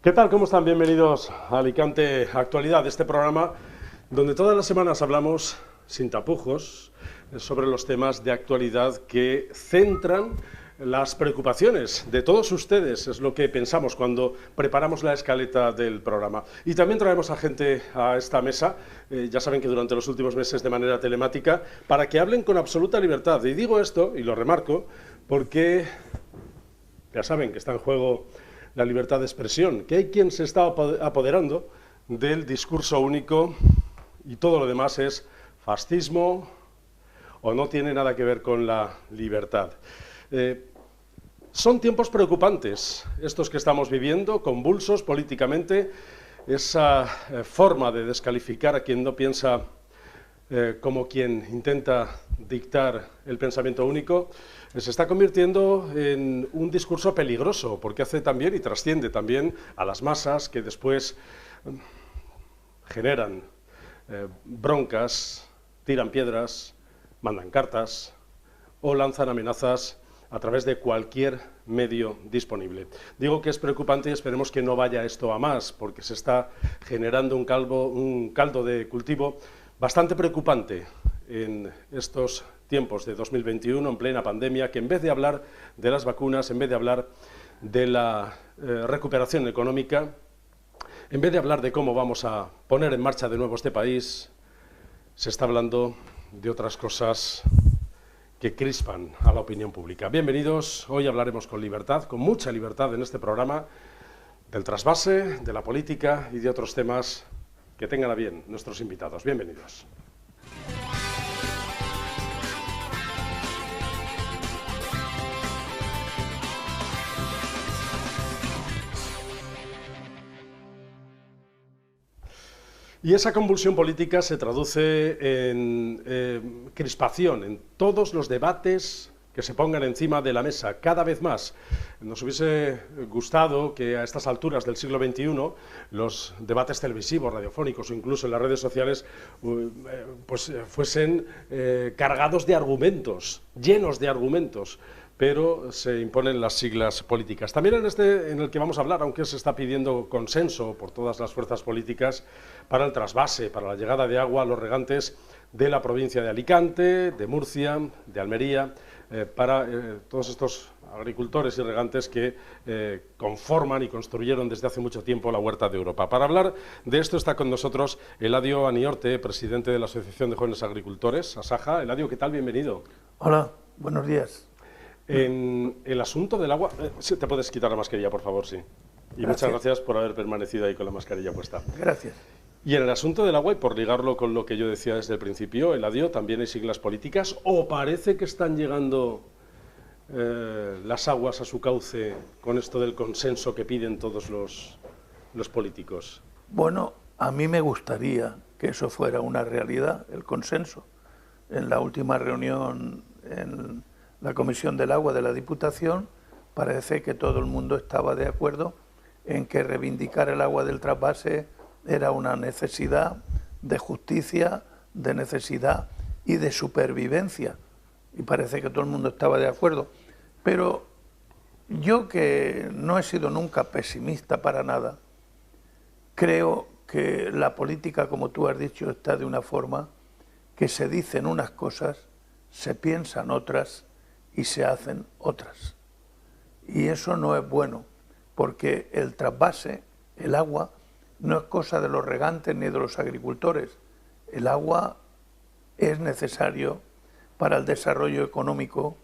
¿Qué tal? ¿Cómo están? Bienvenidos a Alicante Actualidad, este programa donde todas las semanas hablamos sin tapujos sobre los temas de actualidad que centran las preocupaciones de todos ustedes, es lo que pensamos cuando preparamos la escaleta del programa. Y también traemos a gente a esta mesa, ya saben que durante los últimos meses de manera telemática, para que hablen con absoluta libertad. Y digo esto, y lo remarco, porque ya saben que está en juego la libertad de expresión, que hay quien se está apoderando del discurso único y todo lo demás es fascismo o no tiene nada que ver con la libertad. Son tiempos preocupantes estos que estamos viviendo, convulsos políticamente, esa forma de descalificar a quien no piensa como quien intenta dictar el pensamiento único, se está convirtiendo en un discurso peligroso, porque hace también y trasciende también a las masas que después generan broncas, tiran piedras, mandan cartas o lanzan amenazas a través de cualquier medio disponible. Digo que es preocupante y esperemos que no vaya esto a más, porque se está generando un caldo de cultivo bastante preocupante en estos tiempos de 2021, en plena pandemia, que en vez de hablar de las vacunas, en vez de hablar de la recuperación económica, en vez de hablar de cómo vamos a poner en marcha de nuevo este país, se está hablando de otras cosas que crispan a la opinión pública. Bienvenidos, hoy hablaremos con libertad, con mucha libertad en este programa, del trasvase, de la política y de otros temas que tengan a bien nuestros invitados. Bienvenidos. Y esa convulsión política se traduce en crispación en todos los debates que se pongan encima de la mesa, cada vez más. Nos hubiese gustado que a estas alturas del siglo XXI los debates televisivos, radiofónicos o incluso en las redes sociales pues fuesen cargados de argumentos, llenos de argumentos, pero se imponen las siglas políticas. También en el que vamos a hablar, aunque se está pidiendo consenso por todas las fuerzas políticas para el trasvase, para la llegada de agua a los regantes de la provincia de Alicante, de Murcia, de Almería, para todos estos agricultores y regantes que conforman y construyeron desde hace mucho tiempo la Huerta de Europa. Para hablar de esto está con nosotros Eladio Aniorte, presidente de la Asociación de Jóvenes Agricultores, ASAJA. Eladio, ¿qué tal? Bienvenido. Hola, buenos días. En el asunto del agua... te puedes quitar la mascarilla, por favor, sí. Y gracias. Muchas gracias por haber permanecido ahí con la mascarilla puesta. Gracias. Y en el asunto del agua, y por ligarlo con lo que yo decía desde el principio, Eladio, también hay siglas políticas, o parece que están llegando las aguas a su cauce con esto del consenso que piden todos los políticos. Bueno, a mí me gustaría que eso fuera una realidad, el consenso. En la última reunión en la Comisión del Agua de la Diputación, parece que todo el mundo estaba de acuerdo en que reivindicar el agua del trasvase era una necesidad de justicia, de necesidad y de supervivencia. Y parece que todo el mundo estaba de acuerdo. Pero yo, que no he sido nunca pesimista para nada, creo que la política, como tú has dicho, está de una forma que se dicen unas cosas, se piensan otras y se hacen otras. Y eso no es bueno, porque el trasvase, el agua, no es cosa de los regantes ni de los agricultores. El agua es necesario para el desarrollo económico,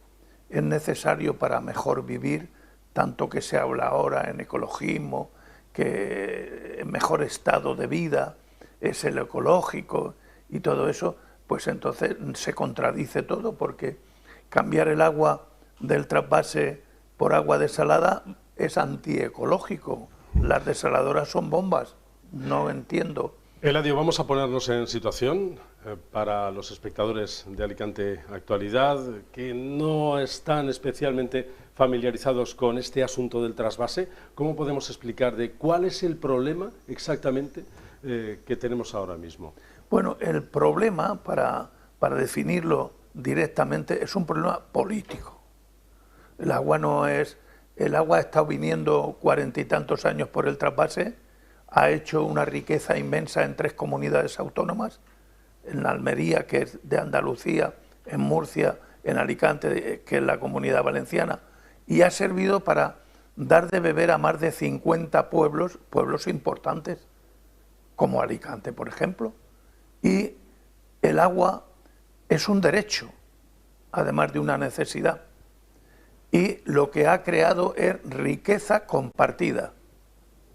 es necesario para mejor vivir, tanto que se habla ahora en ecologismo, que el mejor estado de vida es el ecológico y todo eso, pues entonces se contradice todo, porque cambiar el agua del trasvase por agua desalada es antiecológico. Las desaladoras son bombas. No entiendo. Eladio, vamos a ponernos en situación para los espectadores de Alicante Actualidad que no están especialmente familiarizados con este asunto del trasvase. ¿Cómo podemos explicar de cuál es el problema exactamente que tenemos ahora mismo? Bueno, el problema, para definirlo directamente, es un problema político. El agua no es el agua ha estado viniendo 40 y tantos años por el trasvase, ha hecho una riqueza inmensa en 3 comunidades autónomas, en Almería, que es de Andalucía, en Murcia, en Alicante, que es la Comunidad Valenciana, y ha servido para dar de beber a más de 50 pueblos importantes, como Alicante, por ejemplo. Y el agua es un derecho, además de una necesidad. Y lo que ha creado es riqueza compartida.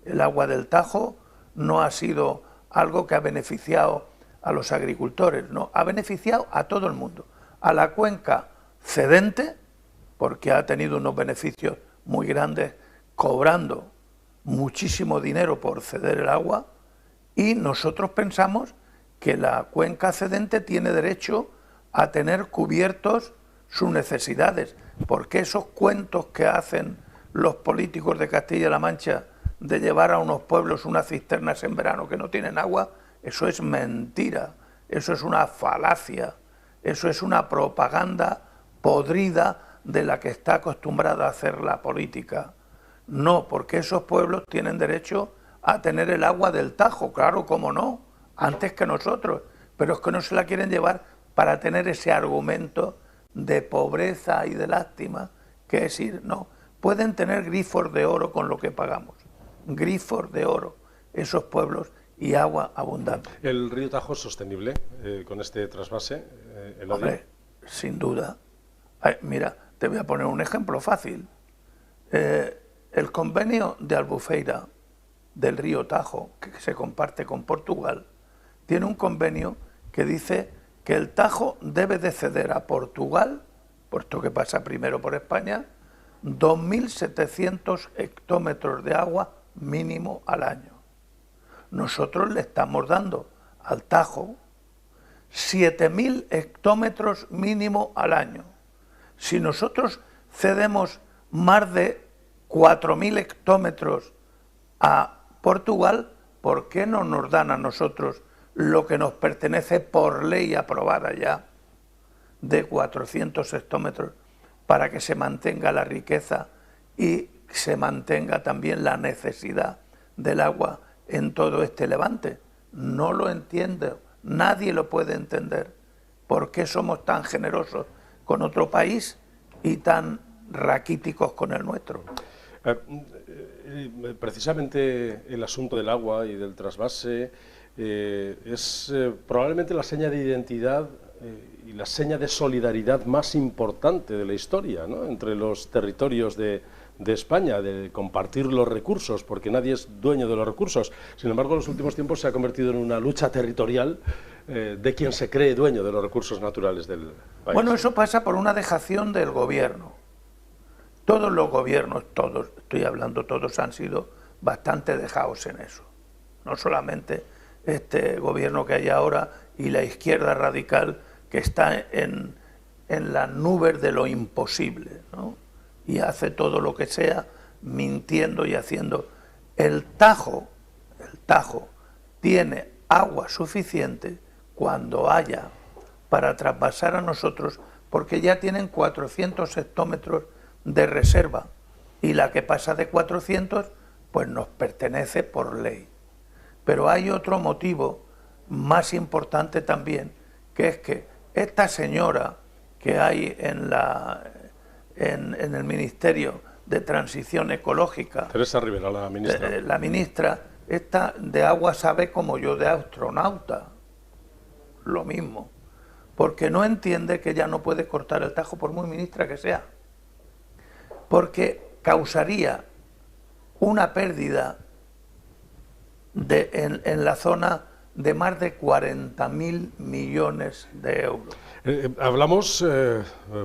El agua del Tajo no ha sido algo que ha beneficiado a los agricultores, no, ha beneficiado a todo el mundo. A la cuenca cedente, porque ha tenido unos beneficios muy grandes, cobrando muchísimo dinero por ceder el agua, y nosotros pensamos que la cuenca cedente tiene derecho a tener cubiertos sus necesidades, porque esos cuentos que hacen los políticos de Castilla-La Mancha de llevar a unos pueblos unas cisternas en verano que no tienen agua, eso es mentira, eso es una falacia, eso es una propaganda podrida de la que está acostumbrada a hacer la política. No, porque esos pueblos tienen derecho a tener el agua del Tajo, claro, cómo no, antes que nosotros, pero es que no se la quieren llevar para tener ese argumento de pobreza y de lástima, que es ir, no, pueden tener grifos de oro con lo que pagamos, grifos de oro, esos pueblos, y agua abundante. ¿El río Tajo es sostenible con este trasvase? Hombre, sin duda. Mira, te voy a poner un ejemplo fácil. El convenio de Albufeira del río Tajo, que se comparte con Portugal, tiene un convenio que dice que el Tajo debe de ceder a Portugal, puesto que pasa primero por España, 2.700 hectómetros de agua mínimo al año. Nosotros le estamos dando al Tajo 7.000 hectómetros mínimo al año. Si nosotros cedemos más de 4.000 hectómetros a Portugal, ¿por qué no nos dan a nosotros lo que nos pertenece por ley aprobada ya de 400 hectómetros para que se mantenga la riqueza y se mantenga también la necesidad del agua en todo este levante? No lo entiendo, nadie lo puede entender. ¿Por qué somos tan generosos con otro país y tan raquíticos con el nuestro? Precisamente el asunto del agua y del trasvase es probablemente la seña de identidad y la seña de solidaridad más importante de la historia, ¿no?, entre los territorios de España, de compartir los recursos, porque nadie es dueño de los recursos. Sin embargo, en los últimos tiempos se ha convertido en una lucha territorial de quien se cree dueño de los recursos naturales del país. Bueno, eso pasa por una dejación del gobierno. Todos los gobiernos, todos, estoy hablando, todos han sido bastante dejados en eso. No solamente este gobierno que hay ahora y la izquierda radical que está en las nubes de lo imposible, ¿no?, y hace todo lo que sea mintiendo y haciendo. El Tajo tiene agua suficiente cuando haya para trasvasar a nosotros, porque ya tienen 400 hectómetros de reserva y la que pasa de 400 pues nos pertenece por ley. Pero hay otro motivo más importante también, que es que esta señora que hay en el Ministerio de Transición Ecológica, Teresa Rivera, la ministra. La ministra, esta de agua sabe como yo de astronauta, lo mismo, porque no entiende que ella no puede cortar el Tajo por muy ministra que sea, porque causaría una pérdida en la zona de más de 40.000 millones de euros. Hablamos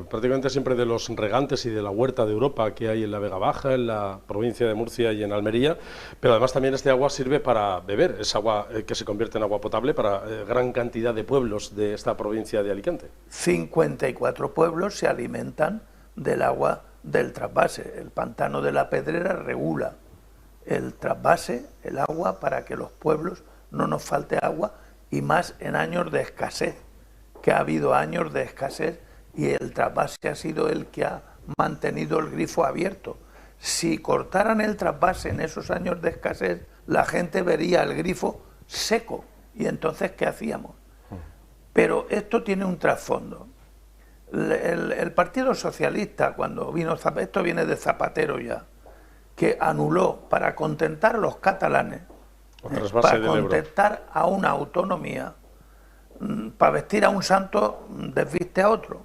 prácticamente siempre de los regantes y de la huerta de Europa que hay en la Vega Baja, en la provincia de Murcia y en Almería, pero además también este agua sirve para beber, es agua que se convierte en agua potable para gran cantidad de pueblos de esta provincia de Alicante. 54 pueblos se alimentan del agua del trasvase. El pantano de la Pedrera regula el trasvase, el agua, para que los pueblos no nos falte agua, y más en años de escasez, que ha habido años de escasez y el trasvase ha sido el que ha mantenido el grifo abierto. si cortaran el trasvase en esos años de escasez, la gente vería el grifo seco. Y entonces, ¿qué hacíamos? Pero esto tiene un trasfondo. El Partido Socialista, cuando vino Zapatero, esto viene de Zapatero ya, que anuló para contentar a los catalanes, para contentar a una autonomía, para vestir a un santo desviste a otro.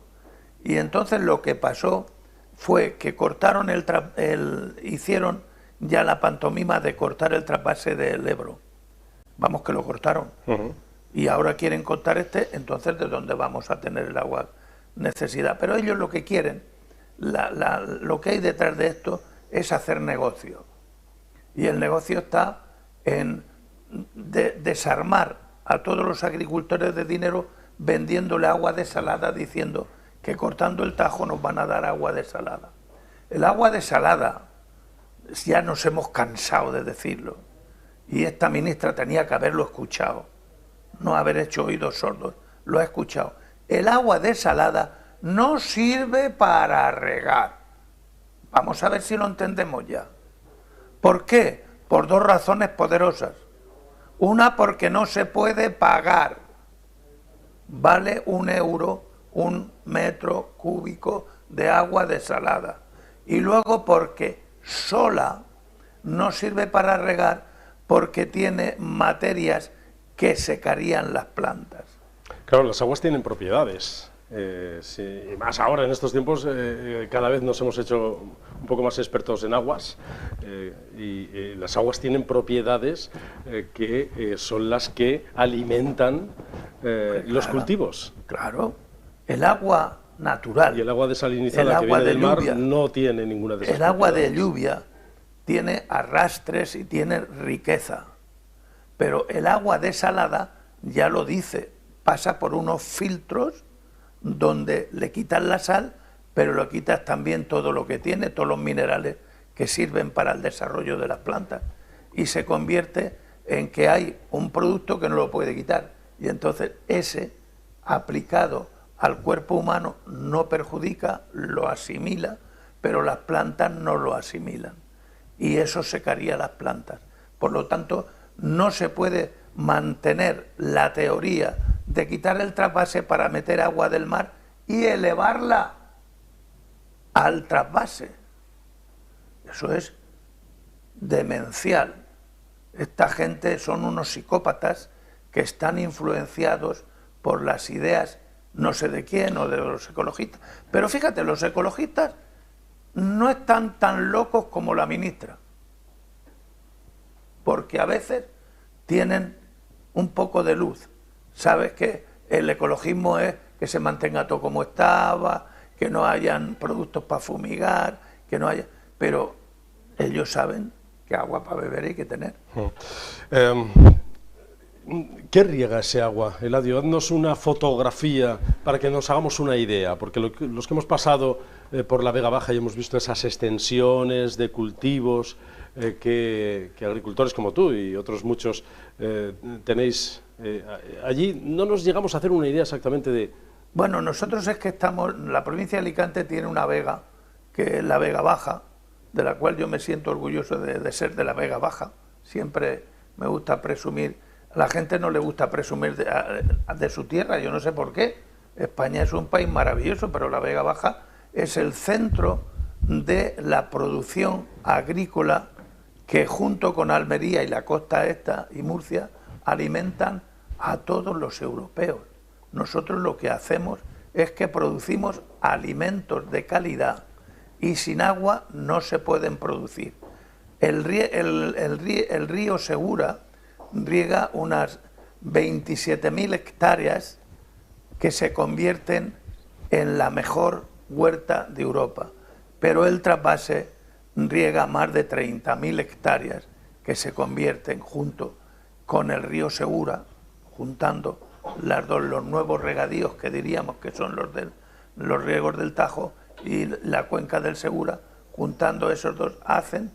Y entonces lo que pasó fue que cortaron hicieron ya la pantomima de cortar el trasvase del Ebro. Vamos, que lo cortaron. Y ahora quieren cortar entonces ¿de dónde vamos a tener el agua? Necesidad. Pero ellos lo que quieren, lo que hay detrás de esto es hacer negocio. Y el negocio está en desarmar a todos los agricultores de dinero vendiéndole agua desalada, diciendo que cortando el Tajo nos van a dar agua desalada. El agua desalada, ya nos hemos cansado de decirlo, y esta ministra tenía que haberlo escuchado, no haber hecho oídos sordos, lo ha escuchado. El agua desalada no sirve para regar. Vamos a ver si lo entendemos ya. ¿Por qué? Por dos razones poderosas. Una, porque no se puede pagar. Vale €1 un metro cúbico de agua desalada. Y luego porque sola no sirve para regar, porque tiene materias que secarían las plantas. Claro, las aguas tienen propiedades. Sí, y más ahora, en estos tiempos, cada vez nos hemos hecho un poco más expertos en aguas, y las aguas tienen propiedades que son las que alimentan los cultivos. Claro, el agua natural. Y el agua desalinizada que viene del mar no tiene ninguna de esas propiedades. El agua de lluvia tiene arrastres y tiene riqueza, pero el agua desalada, ya lo dice, pasa por unos filtros donde le quitas la sal, pero le quitas también todo lo que tiene, todos los minerales que sirven para el desarrollo de las plantas, y se convierte en que hay un producto que no lo puede quitar, y entonces ese, aplicado al cuerpo humano, no perjudica, lo asimila, pero las plantas no lo asimilan, y eso secaría las plantas. Por lo tanto, no se puede mantener la teoría de quitar el trasvase para meter agua del mar y elevarla al trasvase. Eso es demencial. Esta gente son unos psicópatas que están influenciados por las ideas no sé de quién o de los ecologistas. Pero fíjate, los ecologistas no están tan locos como la ministra, porque a veces tienen un poco de luz. Sabes que el ecologismo es que se mantenga todo como estaba, que no hayan productos para fumigar, que no haya... Pero ellos saben que agua para beber hay que tener. ¿Qué riega ese agua, Eladio? Haznos una fotografía para que nos hagamos una idea, porque los que hemos pasado por la Vega Baja y hemos visto esas extensiones de cultivos que agricultores como tú y otros muchos tenéis allí, no nos llegamos a hacer una idea exactamente de... Bueno, nosotros es que estamos, la provincia de Alicante tiene una vega, que es la Vega Baja, de la cual yo me siento orgulloso de ser de la Vega Baja. Siempre me gusta presumir, a la gente no le gusta presumir de su tierra, yo no sé por qué. España es un país maravilloso, pero la Vega Baja es el centro de la producción agrícola que junto con Almería y la costa esta y Murcia alimentan a todos los europeos. Nosotros lo que hacemos es que producimos alimentos de calidad y sin agua no se pueden producir. El río Segura riega unas 27.000 hectáreas que se convierten en la mejor huerta de Europa, pero el trasvase riega más de 30.000 hectáreas que se convierten junto con el río Segura, juntando los nuevos regadíos que diríamos que son los riegos del Tajo y la cuenca del Segura, juntando esos dos hacen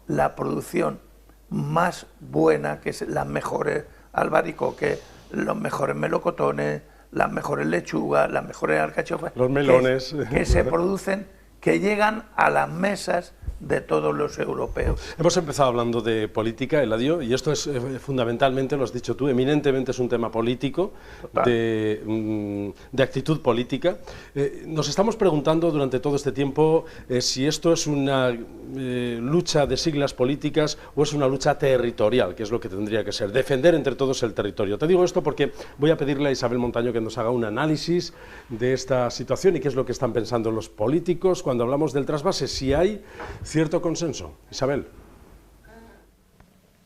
la producción más buena, que es las mejores albaricoques, los mejores melocotones, las mejores lechugas, las mejores alcachofas, los melones que se producen que llegan a las mesas de todos los europeos. Hemos empezado hablando de política, Eladio, y esto es fundamentalmente, lo has dicho tú, eminentemente es un tema político, de actitud política. Nos estamos preguntando durante todo este tiempo si esto es una lucha de siglas políticas o es una lucha territorial, que es lo que tendría que ser, defender entre todos el territorio. Te digo esto porque voy a pedirle a Isabel Montaño que nos haga un análisis de esta situación y qué es lo que están pensando los políticos cuando hablamos del trasvase, si hay cierto consenso. Isabel.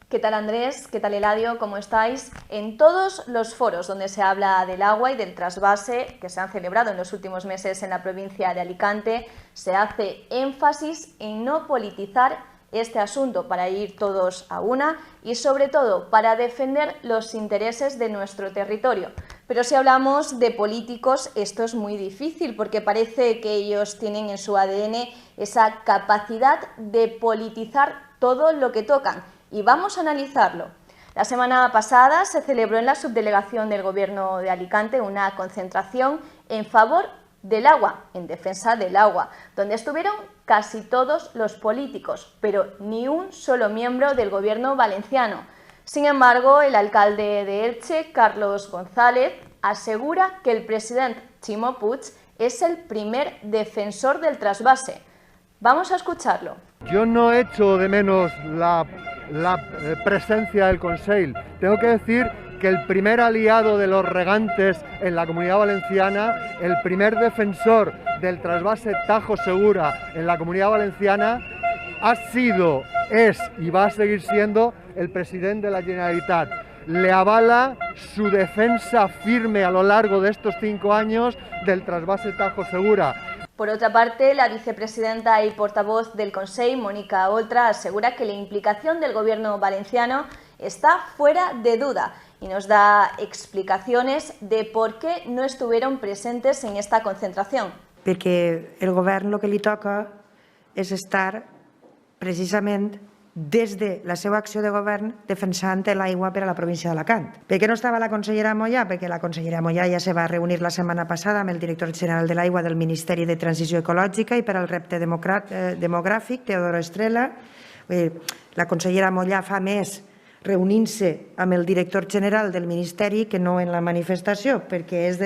¿Qué tal, Andrés? ¿Qué tal, Eladio? ¿Cómo estáis? En todos los foros donde se habla del agua y del trasvase que se han celebrado en los últimos meses en la provincia de Alicante, se hace énfasis en no politizar este asunto para ir todos a una y, sobre todo, para defender los intereses de nuestro territorio. Pero si hablamos de políticos, esto es muy difícil porque parece que ellos tienen en su ADN esa capacidad de politizar todo lo que tocan. Y vamos a analizarlo. La semana pasada se celebró en la subdelegación del Gobierno de Alicante una concentración en favor del agua, en defensa del agua, donde estuvieron casi todos los políticos, pero ni un solo miembro del Gobierno valenciano. Sin embargo, el alcalde de Elche, Carlos González, asegura que el presidente Ximo Puig es el primer defensor del trasvase. Vamos a escucharlo. Yo no echo de menos la presencia del Consell. Tengo que decir que el primer aliado de los regantes en la Comunidad Valenciana, el primer defensor del trasvase Tajo Segura en la Comunidad Valenciana, ha sido, es y va a seguir siendo el presidente de la Generalitat. Le avala su defensa firme a lo largo de estos 5 años del trasvase Tajo Segura. Por otra parte, la vicepresidenta y portavoz del Consell, Mónica Oltra, asegura que la implicación del Gobierno valenciano está fuera de duda y nos da explicaciones de por qué no estuvieron presentes en esta concentración. Perquè el govern el que li toca és estar precisament des de la seva acció de govern defensant l'aigua per a la província d'Alacant. Per què no estava la consellera Mollà? Perquè la consellera Mollà ja se va reunir la setmana passada amb el director general de l'aigua del Ministeri de Transició Ecològica i per al repte demogràfic, Teodoro Estrela. La consellera Mollà fa més reunint-se amb el director general del Ministeri que no en la manifestació, perquè és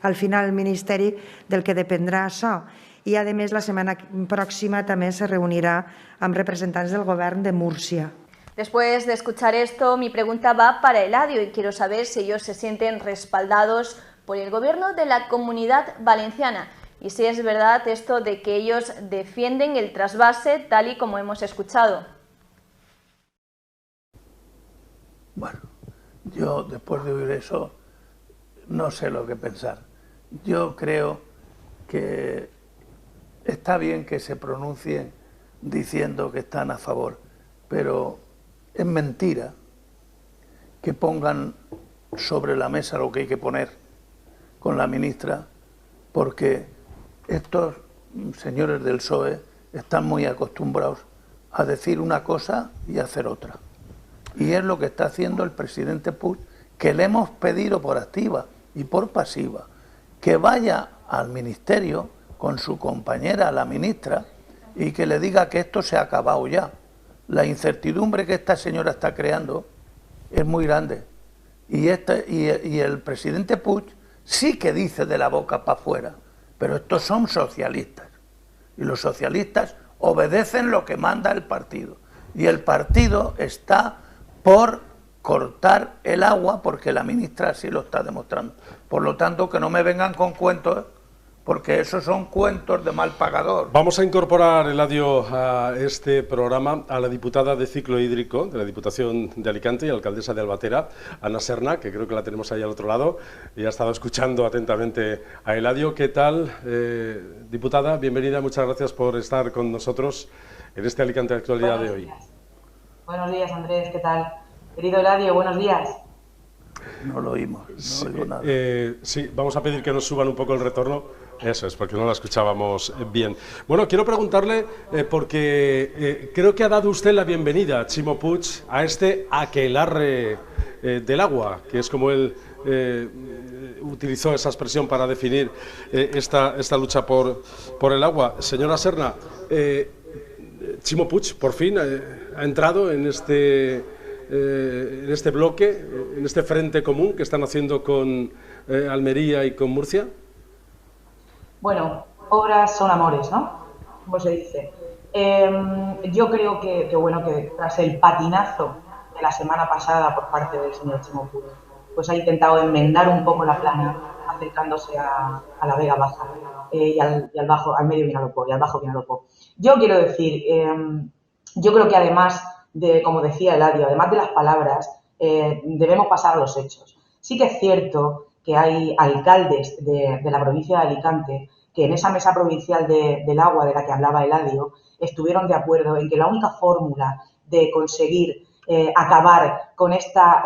al final el Ministeri del que dependrà això. I, a més, la setmana pròxima també se reunirà amb representants del govern de Múrcia. Después de escuchar esto, mi pregunta va para Eladio y quiero saber si ellos se sienten respaldados por el Gobierno de la Comunidad Valenciana y si es verdad esto de que ellos defienden el trasvase tal y como hemos escuchado. Bueno, yo después de oír eso no sé lo que pensar. Yo creo que está bien que se pronuncien diciendo que están a favor, pero es mentira que pongan sobre la mesa lo que hay que poner con la ministra, porque estos señores del PSOE están muy acostumbrados a decir una cosa y hacer otra. Y es lo que está haciendo el presidente Puig, que le hemos pedido por activa y por pasiva que vaya al ministerio con su compañera, la ministra, y que le diga que esto se ha acabado ya. La incertidumbre que esta señora está creando es muy grande. Y el presidente Puig sí que dice de la boca para afuera, pero estos son socialistas. Y los socialistas obedecen lo que manda el partido. Y el partido está por cortar el agua porque la ministra así lo está demostrando. Por lo tanto, que no me vengan con cuentos, porque esos son cuentos de mal pagador. Vamos a incorporar, Eladio, a este programa a la diputada de Ciclo Hídrico de la Diputación de Alicante y alcaldesa de Albatera, Ana Serna, que creo que la tenemos ahí al otro lado y ha estado escuchando atentamente a Eladio. ¿Qué tal, diputada? Bienvenida, muchas gracias por estar con nosotros en este Alicante de Actualidad de hoy. Buenos días, Andrés, ¿qué tal? Querido Eladio, buenos días. No lo oímos, no oigo nada. Sí, vamos a pedir que nos suban un poco el retorno. Eso es, porque no la escuchábamos bien. Bueno, quiero preguntarle, porque creo que ha dado usted la bienvenida, Ximo Puig, a este aquelarre del agua, que es como él utilizó esa expresión para definir esta lucha por el agua. Señora Serna, Chimo Puig por fin ha entrado en este bloque, en este frente común que están haciendo con Almería y con Murcia. Bueno, obras son amores, ¿no? Como se dice. Yo creo que bueno, que tras el patinazo de la semana pasada por parte del señor Chimo Puig, pues ha intentado enmendar un poco la plana, acercándose a la Vega Baja y al medio Vinalopó y al bajo Vinalopó. Yo quiero decir, yo creo que además de, como decía Eladio, además de las palabras, debemos pasar a los hechos. Sí que es cierto que hay alcaldes de la provincia de Alicante que en esa mesa provincial del agua de la que hablaba Eladio estuvieron de acuerdo en que la única fórmula de conseguir acabar con esta,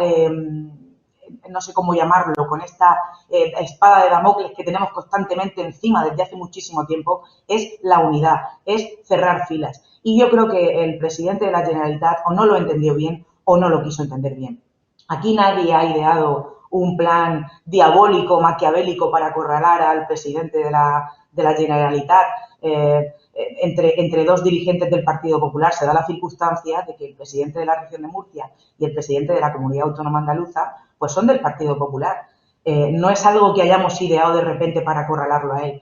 no sé cómo llamarlo, con esta espada de Damocles que tenemos constantemente encima desde hace muchísimo tiempo, es la unidad, es cerrar filas. Y yo creo que el presidente de la Generalitat o no lo entendió bien o no lo quiso entender bien. Aquí nadie ha ideado un plan diabólico, maquiavélico para acorralar al presidente de la Generalitat. Entre dos dirigentes del Partido Popular se da la circunstancia de que el presidente de la región de Murcia y el presidente de la Comunidad Autónoma Andaluza pues son del Partido Popular. No es algo que hayamos ideado de repente para acorralarlo a él.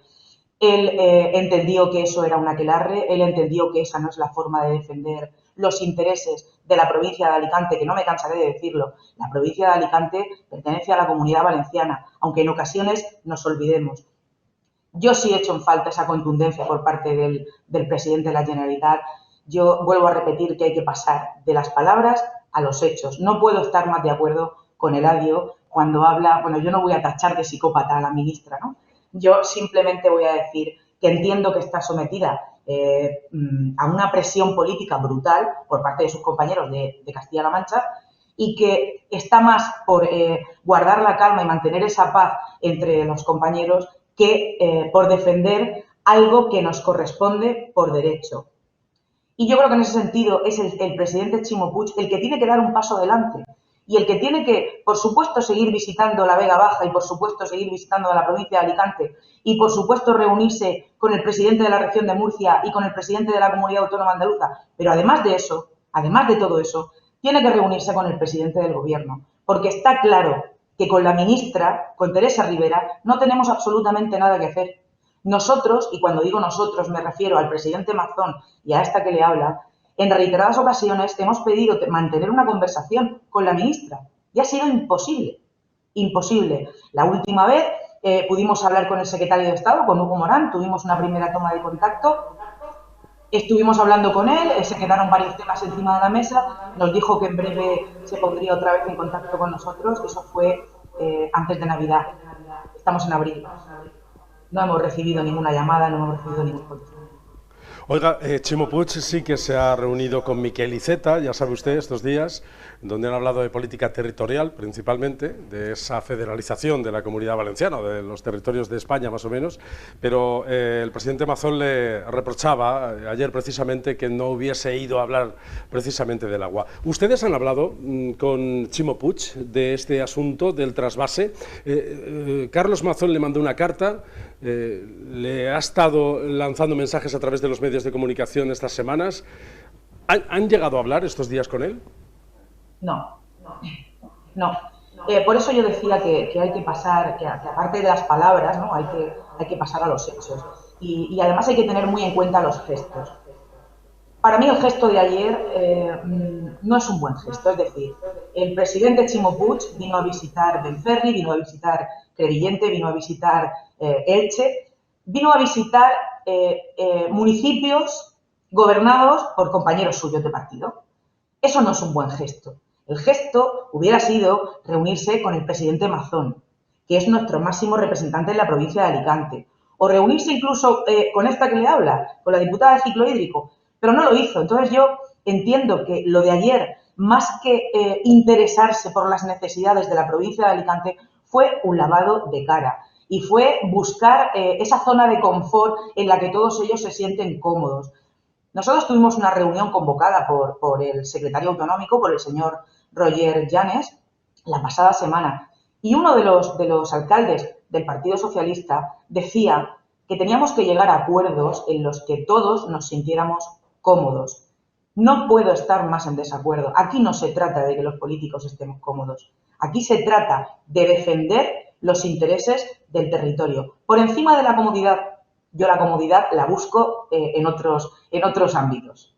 Él entendió que eso era un aquelarre, él entendió que esa no es la forma de defender los intereses de la provincia de Alicante, que no me cansaré de decirlo. La provincia de Alicante pertenece a la Comunidad Valenciana, aunque en ocasiones nos olvidemos. Yo sí he hecho en falta esa contundencia por parte del presidente de la Generalitat. Yo vuelvo a repetir que hay que pasar de las palabras a los hechos. No puedo estar más de acuerdo con Eladio cuando habla, bueno, yo no voy a tachar de psicópata a la ministra, ¿no? Yo simplemente voy a decir que entiendo que está sometida a una presión política brutal por parte de sus compañeros de Castilla-La Mancha y que está más por guardar la calma y mantener esa paz entre los compañeros que por defender algo que nos corresponde por derecho. Y yo creo que en ese sentido es el presidente Chimo Puig el que tiene que dar un paso adelante y el que tiene que, por supuesto, seguir visitando la Vega Baja y, por supuesto, seguir visitando la provincia de Alicante y, por supuesto, reunirse con el presidente de la región de Murcia y con el presidente de la Comunidad Autónoma Andaluza. Pero además de eso, además de todo eso, tiene que reunirse con el presidente del Gobierno, porque está claro que con la ministra, con Teresa Rivera, no tenemos absolutamente nada que hacer. Nosotros, y cuando digo nosotros me refiero al presidente Mazón y a esta que le habla, en reiteradas ocasiones hemos pedido mantener una conversación con la ministra y ha sido imposible, imposible. La última vez pudimos hablar con el secretario de Estado, con Hugo Morán, tuvimos una primera toma de contacto, estuvimos hablando con él, se quedaron varios temas encima de la mesa, nos dijo que en breve se pondría otra vez en contacto con nosotros, eso fue antes de Navidad, estamos en abril. No hemos recibido ninguna llamada, no hemos recibido ningún contacto. Oiga, Chimo Puig sí que se ha reunido con Miquel Iceta, ya sabe usted, estos días, donde han hablado de política territorial, principalmente, de esa federalización de la Comunidad Valenciana, de los territorios de España más o menos, pero el presidente Mazón le reprochaba ayer precisamente que no hubiese ido a hablar precisamente del agua. ¿Ustedes han hablado con Chimo Puig de este asunto del trasvase? Carlos Mazón le mandó una carta, le ha estado lanzando mensajes a través de los medios de comunicación estas semanas. ¿Han llegado a hablar estos días con él? No. Por eso yo decía que hay que pasar, que aparte de las palabras, ¿no? hay que pasar a los hechos. Y además hay que tener muy en cuenta los gestos. Para mí el gesto de ayer no es un buen gesto. Es decir, el presidente Chimo Puig vino a visitar Benferri, vino a visitar Crevillente, vino a visitar Elche, vino a visitar municipios gobernados por compañeros suyos de partido. Eso no es un buen gesto. El gesto hubiera sido reunirse con el presidente Mazón, que es nuestro máximo representante en la provincia de Alicante, o reunirse incluso con esta que le habla, con la diputada de ciclo hídrico, pero no lo hizo. Entonces yo entiendo que lo de ayer, más que interesarse por las necesidades de la provincia de Alicante, fue un lavado de cara y fue buscar esa zona de confort en la que todos ellos se sienten cómodos. Nosotros tuvimos una reunión convocada por el secretario autonómico, por el señor Roger Llanes, la pasada semana, y uno de los alcaldes del Partido Socialista decía que teníamos que llegar a acuerdos en los que todos nos sintiéramos cómodos. No puedo estar más en desacuerdo. Aquí no se trata de que los políticos estemos cómodos. Aquí se trata de defender los intereses del territorio. Por encima de la comodidad, yo la comodidad la busco en otros ámbitos.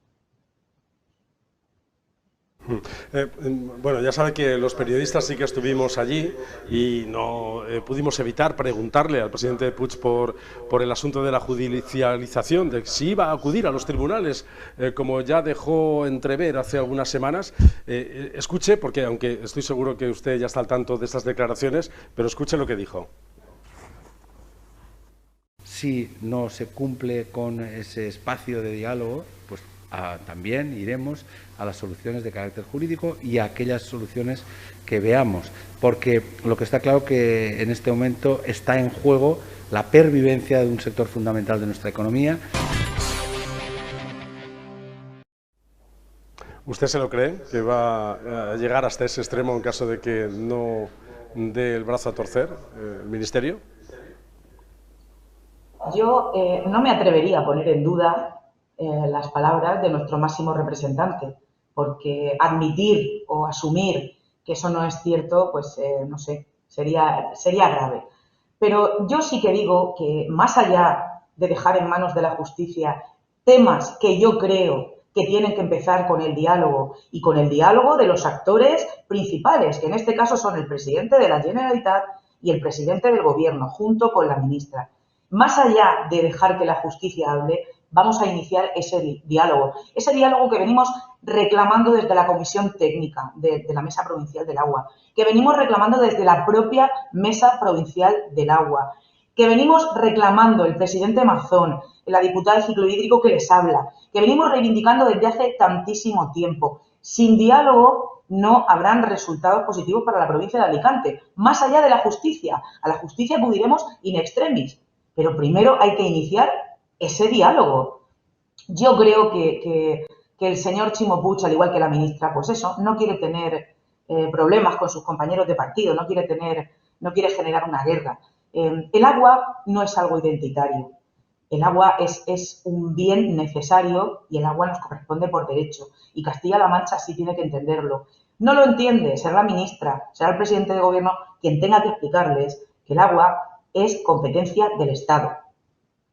Bueno, ya sabe que los periodistas sí que estuvimos allí y no pudimos evitar preguntarle al presidente Puig por el asunto de la judicialización, de si iba a acudir a los tribunales, como ya dejó entrever hace algunas semanas. Escuche, porque aunque estoy seguro que usted ya está al tanto de estas declaraciones, pero escuche lo que dijo. Si no se cumple con ese espacio de diálogo, pues también iremos a las soluciones de carácter jurídico y a aquellas soluciones que veamos, porque lo que está claro que en este momento está en juego la pervivencia de un sector fundamental de nuestra economía. ¿Usted se lo cree, que va a llegar hasta ese extremo en caso de que no dé el brazo a torcer el Ministerio? Yo no me atrevería a poner en duda las palabras de nuestro máximo representante, porque admitir o asumir que eso no es cierto, pues no sé, sería grave. Pero yo sí que digo que más allá de dejar en manos de la justicia temas que yo creo que tienen que empezar con el diálogo y con el diálogo de los actores principales, que en este caso son el presidente de la Generalitat y el presidente del Gobierno, junto con la ministra. Más allá de dejar que la justicia hable, vamos a iniciar ese diálogo que venimos reclamando desde la Comisión Técnica de la Mesa Provincial del Agua, que venimos reclamando desde la propia Mesa Provincial del Agua, que venimos reclamando el presidente Mazón, la diputada de Ciclo Hídrico que les habla, que venimos reivindicando desde hace tantísimo tiempo. Sin diálogo no habrán resultados positivos para la provincia de Alicante, más allá de la justicia. A la justicia acudiremos in extremis, pero primero hay que iniciar ese diálogo. Yo creo que el señor Chimo Puig, al igual que la ministra, pues eso, no quiere tener problemas con sus compañeros de partido, no quiere generar una guerra. El agua no es algo identitario. El agua es un bien necesario y el agua nos corresponde por derecho. Y Castilla-La Mancha sí tiene que entenderlo. No lo entiende, será la ministra, será el presidente de gobierno quien tenga que explicarles que el agua es competencia del Estado.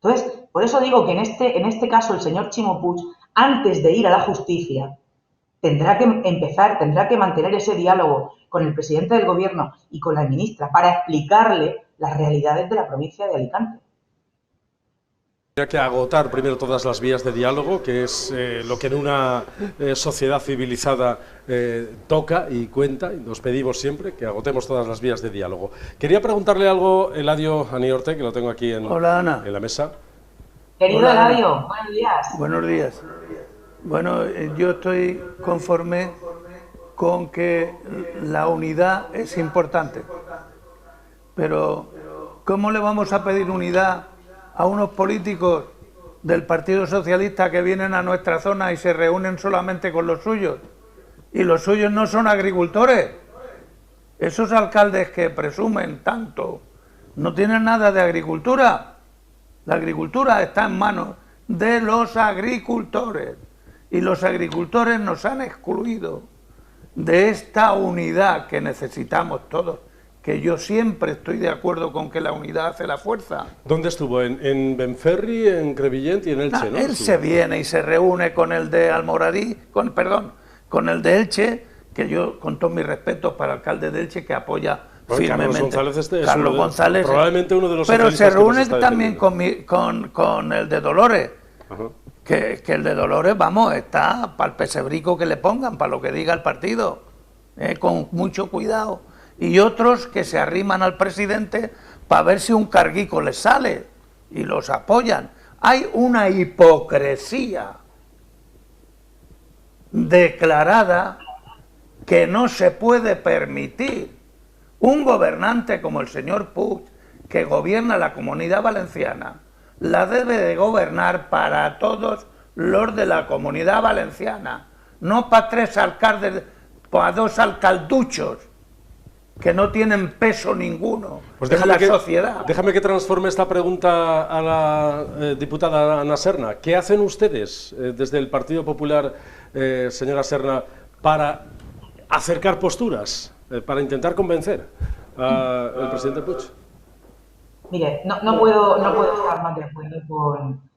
Entonces, por eso digo que en este caso el señor Chimo Puig, antes de ir a la justicia, tendrá que mantener ese diálogo con el presidente del gobierno y con la ministra para explicarle las realidades de la provincia de Alicante. Hay que agotar primero todas las vías de diálogo, que es lo que en una sociedad civilizada toca y cuenta, y nos pedimos siempre que agotemos todas las vías de diálogo. Quería preguntarle algo, Eladio Aniorte, que lo tengo aquí en la mesa. Querido Hola, Eladio, buenos días. Buenos días. Bueno, yo estoy conforme con que la unidad es importante, pero ¿cómo le vamos a pedir unidad a unos políticos del Partido Socialista que vienen a nuestra zona y se reúnen solamente con los suyos? Y los suyos no son agricultores. Esos alcaldes que presumen tanto no tienen nada de agricultura. La agricultura está en manos de los agricultores. Y los agricultores nos han excluido de esta unidad que necesitamos todos. Que yo siempre estoy de acuerdo con que la unidad hace la fuerza. ¿Dónde estuvo? ¿En Benferri, en Crevillent y en Elche? ¿No? Él se viene y se reúne con el de Almoradí, con el de Elche, que yo, con todos mis respetos para el alcalde de Elche, que apoya firmemente. Carlos González, probablemente uno de los pero se reúne también con el de Dolores. Ajá. Que el de Dolores, vamos, está para el pesebrico que le pongan, para lo que diga el partido, con mucho cuidado. Y otros que se arriman al presidente para ver si un carguico les sale y los apoyan. Hay una hipocresía declarada que no se puede permitir. Un gobernante como el señor Puig, que gobierna la Comunidad Valenciana, la debe de gobernar para todos los de la Comunidad Valenciana, no para 3 alcaldes, para 2 alcalduchos. que no tienen peso ninguno Pues en la sociedad. Déjame que transforme esta pregunta a la diputada Ana Serna. ¿Qué hacen ustedes desde el Partido Popular, señora Serna, para acercar posturas, para intentar convencer al presidente Puig? Mire, no puedo estar más de acuerdo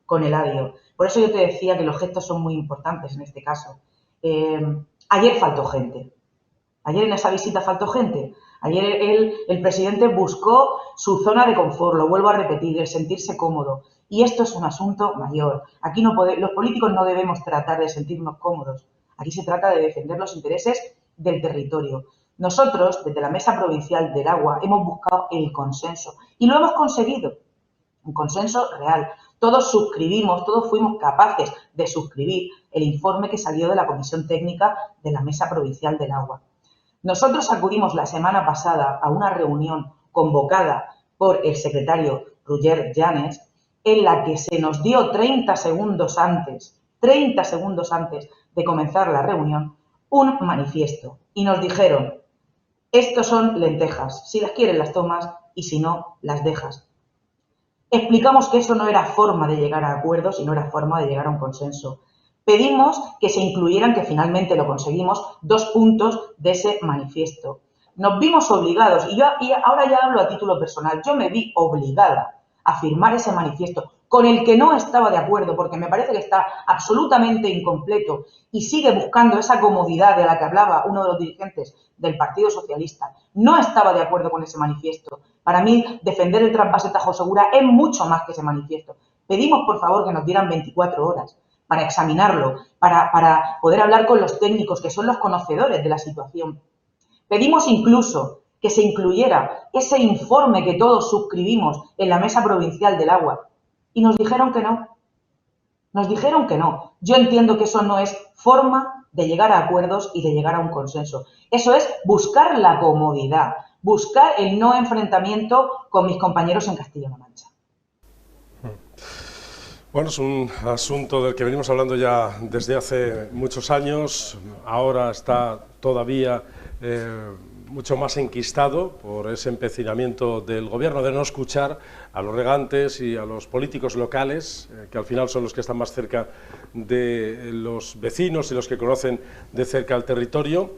con Eladio. Por eso yo te decía que los gestos son muy importantes en este caso. Ayer faltó gente. Ayer en esa visita faltó gente. Ayer el presidente buscó su zona de confort, lo vuelvo a repetir, el sentirse cómodo. Y esto es un asunto mayor. Aquí los políticos no debemos tratar de sentirnos cómodos. Aquí se trata de defender los intereses del territorio. Nosotros, desde la Mesa Provincial del Agua, hemos buscado el consenso y lo hemos conseguido. Un consenso real. Todos suscribimos, todos fuimos capaces de suscribir el informe que salió de la Comisión Técnica de la Mesa Provincial del Agua. Nosotros acudimos la semana pasada a una reunión convocada por el secretario Roger Llanes, en la que se nos dio 30 segundos antes de comenzar la reunión, un manifiesto. Y nos dijeron, estos son lentejas, si las quieres las tomas y si no, las dejas. Explicamos que eso no era forma de llegar a acuerdos y no era forma de llegar a un consenso. Pedimos que se incluyeran, que finalmente lo conseguimos, 2 puntos de ese manifiesto. Nos vimos obligados, y ahora ya hablo a título personal, yo me vi obligada a firmar ese manifiesto con el que no estaba de acuerdo, porque me parece que está absolutamente incompleto y sigue buscando esa comodidad de la que hablaba uno de los dirigentes del Partido Socialista. No estaba de acuerdo con ese manifiesto. Para mí, defender el trasvase Tajo Segura es mucho más que ese manifiesto. Pedimos, por favor, que nos dieran 24 horas para examinarlo, para poder hablar con los técnicos, que son los conocedores de la situación. Pedimos incluso que se incluyera ese informe que todos suscribimos en la Mesa Provincial del Agua. Y nos dijeron que no. Nos dijeron que no. Yo entiendo que eso no es forma de llegar a acuerdos y de llegar a un consenso. Eso es buscar la comodidad, buscar el no enfrentamiento con mis compañeros en Castilla-La Mancha. Bueno, es un asunto del que venimos hablando ya desde hace muchos años. Ahora está todavía mucho más enquistado por ese empecinamiento del gobierno de no escuchar a los regantes y a los políticos locales, que al final son los que están más cerca de los vecinos y los que conocen de cerca el territorio.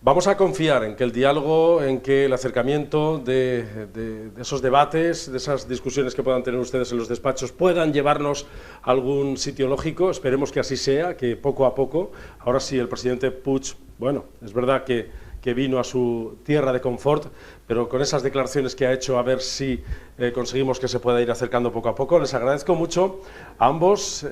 Vamos a confiar en que el diálogo, en que el acercamiento de esos debates, de esas discusiones que puedan tener ustedes en los despachos, puedan llevarnos a algún sitio lógico. Esperemos que así sea, que poco a poco. Ahora sí, el presidente Puig, bueno, es verdad que vino a su tierra de confort, pero con esas declaraciones que ha hecho, a ver si conseguimos que se pueda ir acercando poco a poco. Les agradezco mucho a ambos.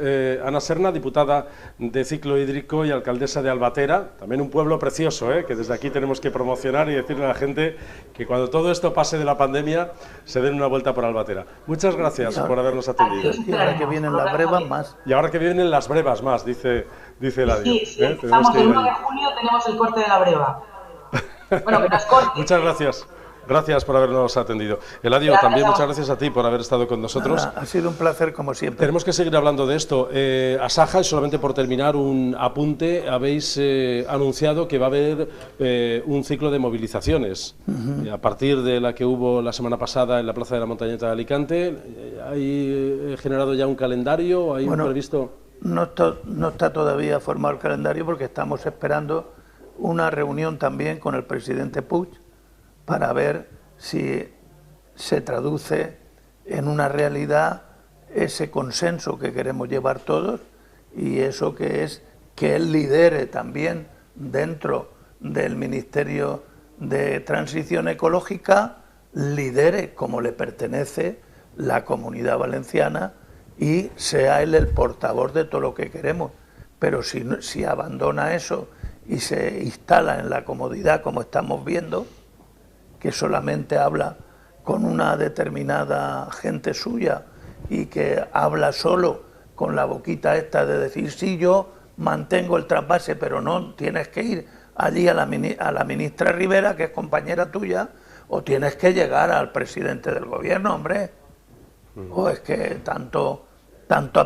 Ana Serna, diputada de Ciclo Hídrico y alcaldesa de Albatera, también un pueblo precioso, que desde aquí tenemos que promocionar y decirle a la gente que cuando todo esto pase de la pandemia se den una vuelta por Albatera. Muchas gracias por habernos atendido. Y ahora que vienen las brevas más. Y ahora que vienen las brevas más, dice Eladio. Sí, estamos el 1 de junio, tenemos el corte de la breva. Bueno, que nos corte. Muchas gracias. Gracias por habernos atendido. Eladio, gracias, también muchas gracias a ti por haber estado con nosotros. Nada, ha sido un placer como siempre. Tenemos que seguir hablando de esto. Asaja, y solamente por terminar un apunte, habéis anunciado que va a haber un ciclo de movilizaciones. A partir de la que hubo la semana pasada en la Plaza de la Montañeta de Alicante, ¿hay generado ya un calendario? ¿Hay un previsto? No está todavía formado el calendario porque estamos esperando una reunión también con el presidente Puig para ver si se traduce en una realidad ese consenso que queremos llevar todos y eso que es que él lidere también dentro del Ministerio de Transición Ecológica, lidere como le pertenece la Comunidad Valenciana y sea él el portavoz de todo lo que queremos. Pero si abandona eso y se instala en la comodidad como estamos viendo, que solamente habla con una determinada gente suya y que habla solo con la boquita esta de decir sí, yo mantengo el trasvase, pero no, tienes que ir allí a la ministra Rivera, que es compañera tuya, o tienes que llegar al presidente del gobierno, hombre. O es que tanto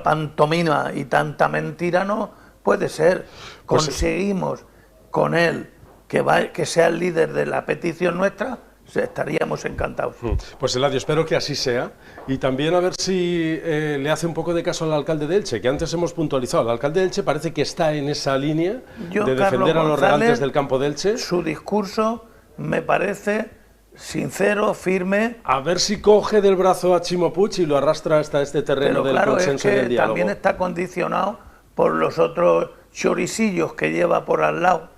pantomima y tanta mentira no puede ser. Conseguimos con él que sea el líder de la petición nuestra estaríamos encantados. Pues Eladio, espero que así sea, y también a ver si le hace un poco de caso al alcalde de Elche, que antes hemos puntualizado. El alcalde de Elche parece que está en esa línea de defender a los regantes del campo de Elche. Su discurso me parece sincero, firme. A ver si coge del brazo a Chimo Puig y lo arrastra hasta este terreno del consenso y del diálogo. También está condicionado por los otros choricillos que lleva por al lado,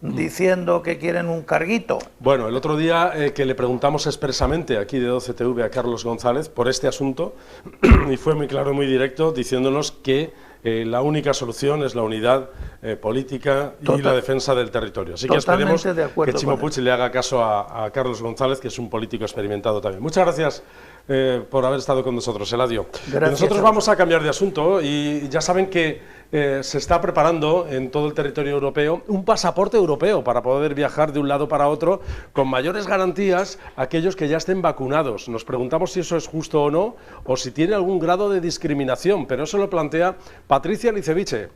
diciendo que quieren un carguito. Bueno, el otro día que le preguntamos expresamente aquí de 12TV a Carlos González por este asunto, y fue muy claro y muy directo, diciéndonos que la única solución es la unidad política y la defensa del territorio. Así que esperemos que Chimo Puig le haga caso a Carlos González, que es un político experimentado también. Muchas gracias por haber estado con nosotros, Eladio. Nosotros vamos a cambiar de asunto y ya saben que se está preparando en todo el territorio europeo un pasaporte europeo para poder viajar de un lado para otro con mayores garantías a aquellos que ya estén vacunados. Nos preguntamos si eso es justo o no, o si tiene algún grado de discriminación, pero eso lo plantea Patricia Liceviche.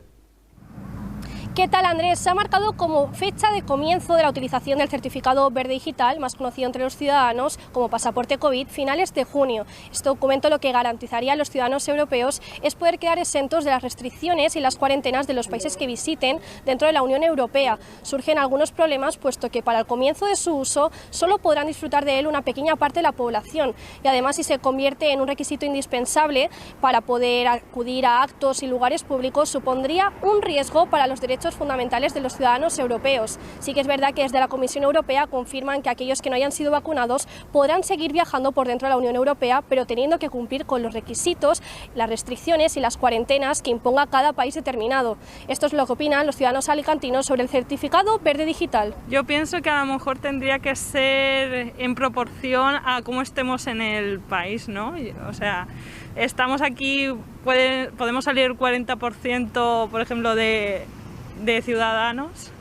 ¿Qué tal, Andrés? Se ha marcado como fecha de comienzo de la utilización del certificado verde digital, más conocido entre los ciudadanos como pasaporte COVID, finales de junio. Este documento lo que garantizaría a los ciudadanos europeos es poder quedar exentos de las restricciones y las cuarentenas de los países que visiten dentro de la Unión Europea. Surgen algunos problemas, puesto que para el comienzo de su uso solo podrán disfrutar de él una pequeña parte de la población, y además, si se convierte en un requisito indispensable para poder acudir a actos y lugares públicos, supondría un riesgo para los derechos fundamentales de los ciudadanos europeos. Sí que es verdad que desde la Comisión Europea confirman que aquellos que no hayan sido vacunados podrán seguir viajando por dentro de la Unión Europea, pero teniendo que cumplir con los requisitos, las restricciones y las cuarentenas que imponga cada país determinado. Esto es lo que opinan los ciudadanos alicantinos sobre el certificado verde digital. Yo pienso que a lo mejor tendría que ser en proporción a cómo estemos en el país, ¿no? O sea, estamos aquí, podemos salir el 40%, por ejemplo, de ciudadanos,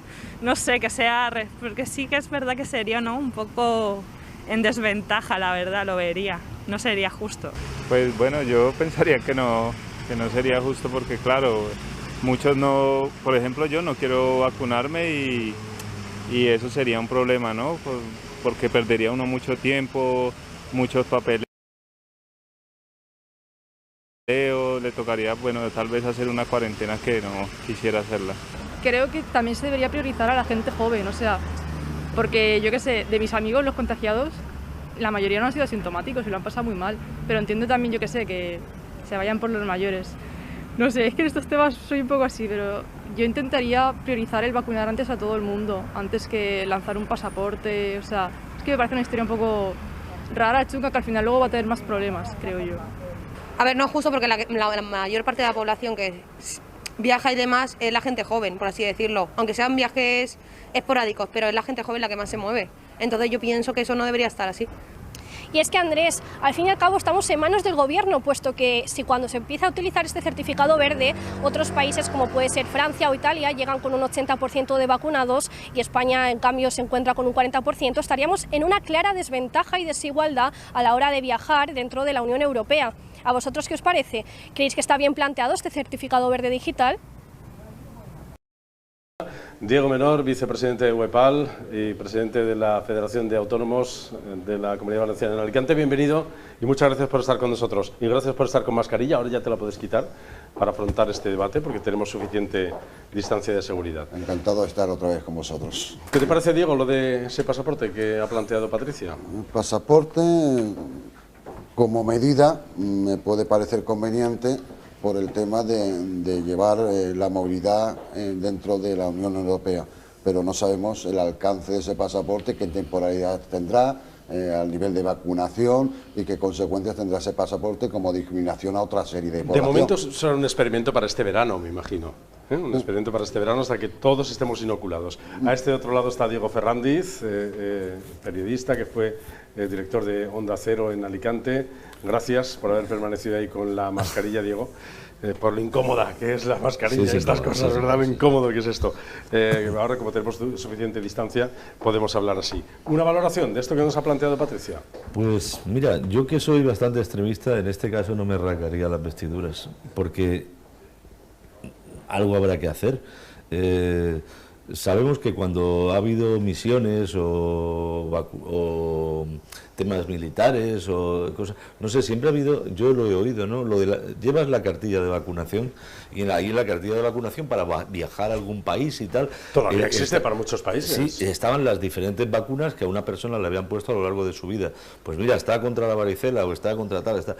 no sé, que sea, porque sí que es verdad que sería, ¿no?, un poco en desventaja, la verdad, lo vería, no sería justo. Pues bueno, yo pensaría que no sería justo porque claro, muchos no, por ejemplo yo no quiero vacunarme y eso sería un problema, ¿no?, porque perdería uno mucho tiempo, muchos papeles. Le tocaría, bueno, tal vez hacer una cuarentena que no quisiera hacerla. Creo que también se debería priorizar a la gente joven, o sea, porque yo qué sé, de mis amigos los contagiados, la mayoría no han sido asintomáticos y lo han pasado muy mal, pero entiendo también, yo qué sé, que se vayan por los mayores. No sé, es que en estos temas soy un poco así, pero yo intentaría priorizar el vacunar antes a todo el mundo, antes que lanzar un pasaporte, o sea, es que me parece una historia un poco rara, chunga, que al final luego va a tener más problemas, creo yo. A ver, no es justo porque la mayor parte de la población que viaja y demás es la gente joven, por así decirlo. Aunque sean viajes esporádicos, pero es la gente joven la que más se mueve. Entonces yo pienso que eso no debería estar así. Y es que, Andrés, al fin y al cabo estamos en manos del gobierno, puesto que si cuando se empieza a utilizar este certificado verde, otros países como puede ser Francia o Italia llegan con un 80% de vacunados y España en cambio se encuentra con un 40%, estaríamos en una clara desventaja y desigualdad a la hora de viajar dentro de la Unión Europea. ¿A vosotros qué os parece? ¿Creéis que está bien planteado este certificado verde digital? Diego Menor, vicepresidente de UEPAL y presidente de la Federación de Autónomos de la Comunidad Valenciana en Alicante, bienvenido y muchas gracias por estar con nosotros. Y gracias por estar con mascarilla, ahora ya te la puedes quitar para afrontar este debate porque tenemos suficiente distancia de seguridad. Encantado de estar otra vez con vosotros. ¿Qué te parece, Diego, lo de ese pasaporte que ha planteado Patricia? El pasaporte, como medida, me puede parecer conveniente por el tema de llevar la movilidad dentro de la Unión Europea, pero no sabemos el alcance de ese pasaporte, qué temporalidad tendrá, al nivel de vacunación y qué consecuencias tendrá ese pasaporte como discriminación a otra serie de población. De momento será un experimento para este verano, me imagino. Un experimento para este verano hasta que todos estemos inoculados. A este otro lado está Diego Ferrandiz, periodista que fue director de Onda Cero en Alicante. Gracias por haber permanecido ahí con la mascarilla, Diego. Por lo incómoda que es la mascarilla, estas cosas, ¿verdad? Lo incómodo que es esto. Ahora, como tenemos suficiente distancia, podemos hablar así. ¿Una valoración de esto que nos ha planteado Patricia? Pues mira, yo que soy bastante extremista, en este caso no me rasgaría las vestiduras, porque algo habrá que hacer. sabemos que cuando ha habido misiones o temas militares o cosas, no sé, siempre ha habido, yo lo he oído, ¿no? Llevas la cartilla de vacunación y ahí en la cartilla de vacunación para viajar a algún país y tal. Todavía existe para muchos países. Sí, estaban las diferentes vacunas que a una persona le habían puesto a lo largo de su vida. Pues mira, está contra la varicela o está contra tal, está...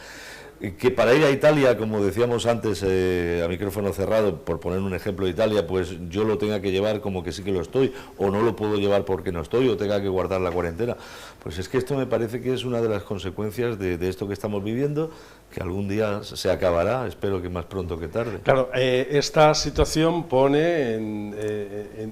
Que para ir a Italia, como decíamos antes, a micrófono cerrado, por poner un ejemplo de Italia, pues yo lo tenga que llevar como que sí que lo estoy, o no lo puedo llevar porque no estoy, o tenga que guardar la cuarentena. Pues es que esto me parece que es una de las consecuencias de esto que estamos viviendo, que algún día se acabará, espero que más pronto que tarde. Claro, esta situación pone en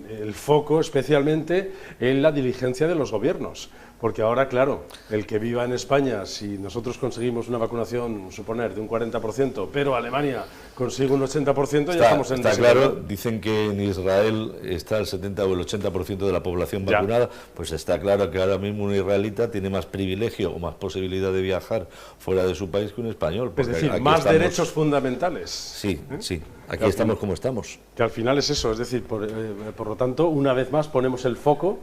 el foco especialmente en la diligencia de los gobiernos. Porque ahora, claro, el que viva en España, si nosotros conseguimos una vacunación, suponer, de un 40%, pero Alemania consigue un 80%, ya estamos en Está claro, dicen que en Israel está el 70 o el 80% de la población vacunada, pues está claro que ahora mismo un israelita tiene más privilegio o más posibilidad de viajar fuera de su país que un español. Es decir, más derechos fundamentales. Sí, sí, aquí estamos como estamos. Que al final es eso, es decir, por lo tanto, una vez más ponemos el foco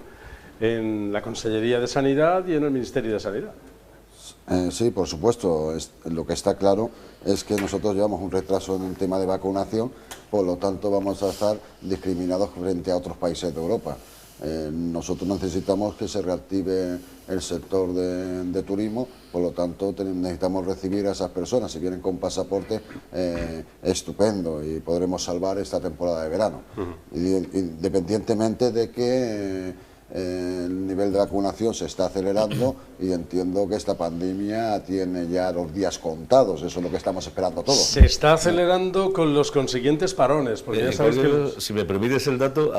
en la Consellería de Sanidad y en el Ministerio de Sanidad. Sí, por supuesto. Lo que está claro es que nosotros llevamos un retraso en el tema de vacunación, por lo tanto vamos a estar discriminados frente a otros países de Europa. Nosotros necesitamos que se reactive el sector de turismo, por lo tanto necesitamos recibir a esas personas. Si vienen con pasaporte, estupendo, y podremos salvar esta temporada de verano. Independientemente de que el nivel de vacunación se está acelerando, y entiendo que esta pandemia tiene ya los días contados, eso es lo que estamos esperando todos. Se está acelerando con los consiguientes parones, porque ya sabéis que... Si me permites el dato,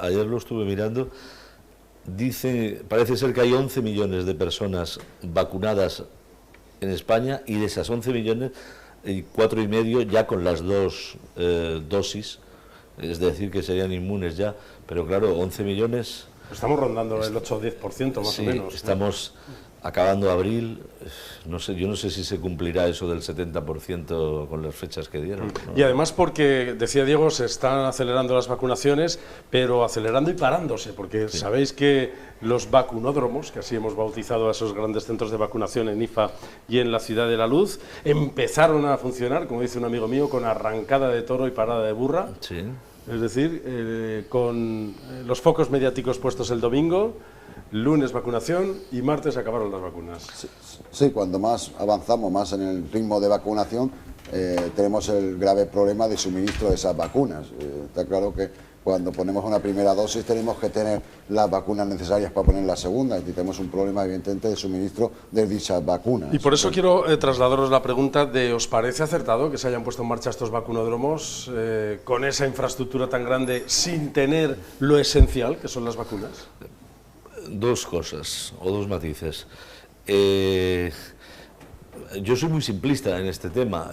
ayer lo estuve mirando, parece ser que hay 11 millones de personas vacunadas en España, y de esas 11 millones, 4,5 ya con las dos dosis, es decir, que serían inmunes ya, pero claro, 11 millones... Estamos rondando el 8 o 10% más o menos. Estamos acabando abril, yo no sé si se cumplirá eso del 70% con las fechas que dieron, ¿no? Y además porque, decía Diego, se están acelerando las vacunaciones, pero acelerando y parándose, porque sabéis que los vacunódromos, que así hemos bautizado a esos grandes centros de vacunación en IFA y en la Ciudad de la Luz, empezaron a funcionar, como dice un amigo mío, con arrancada de toro y parada de burra. Sí. Es decir, con los focos mediáticos puestos el domingo, lunes vacunación y martes acabaron las vacunas. Sí, cuando más avanzamos más en el ritmo de vacunación, tenemos el grave problema de suministro de esas vacunas. Está claro que cuando ponemos una primera dosis tenemos que tener las vacunas necesarias para poner la segunda, y tenemos un problema evidentemente de suministro de dichas vacunas. Y por eso quiero trasladaros la pregunta de, ¿os parece acertado que se hayan puesto en marcha estos vacunódromos con esa infraestructura tan grande sin tener lo esencial, que son las vacunas? Dos cosas, o dos matices. Yo soy muy simplista en este tema.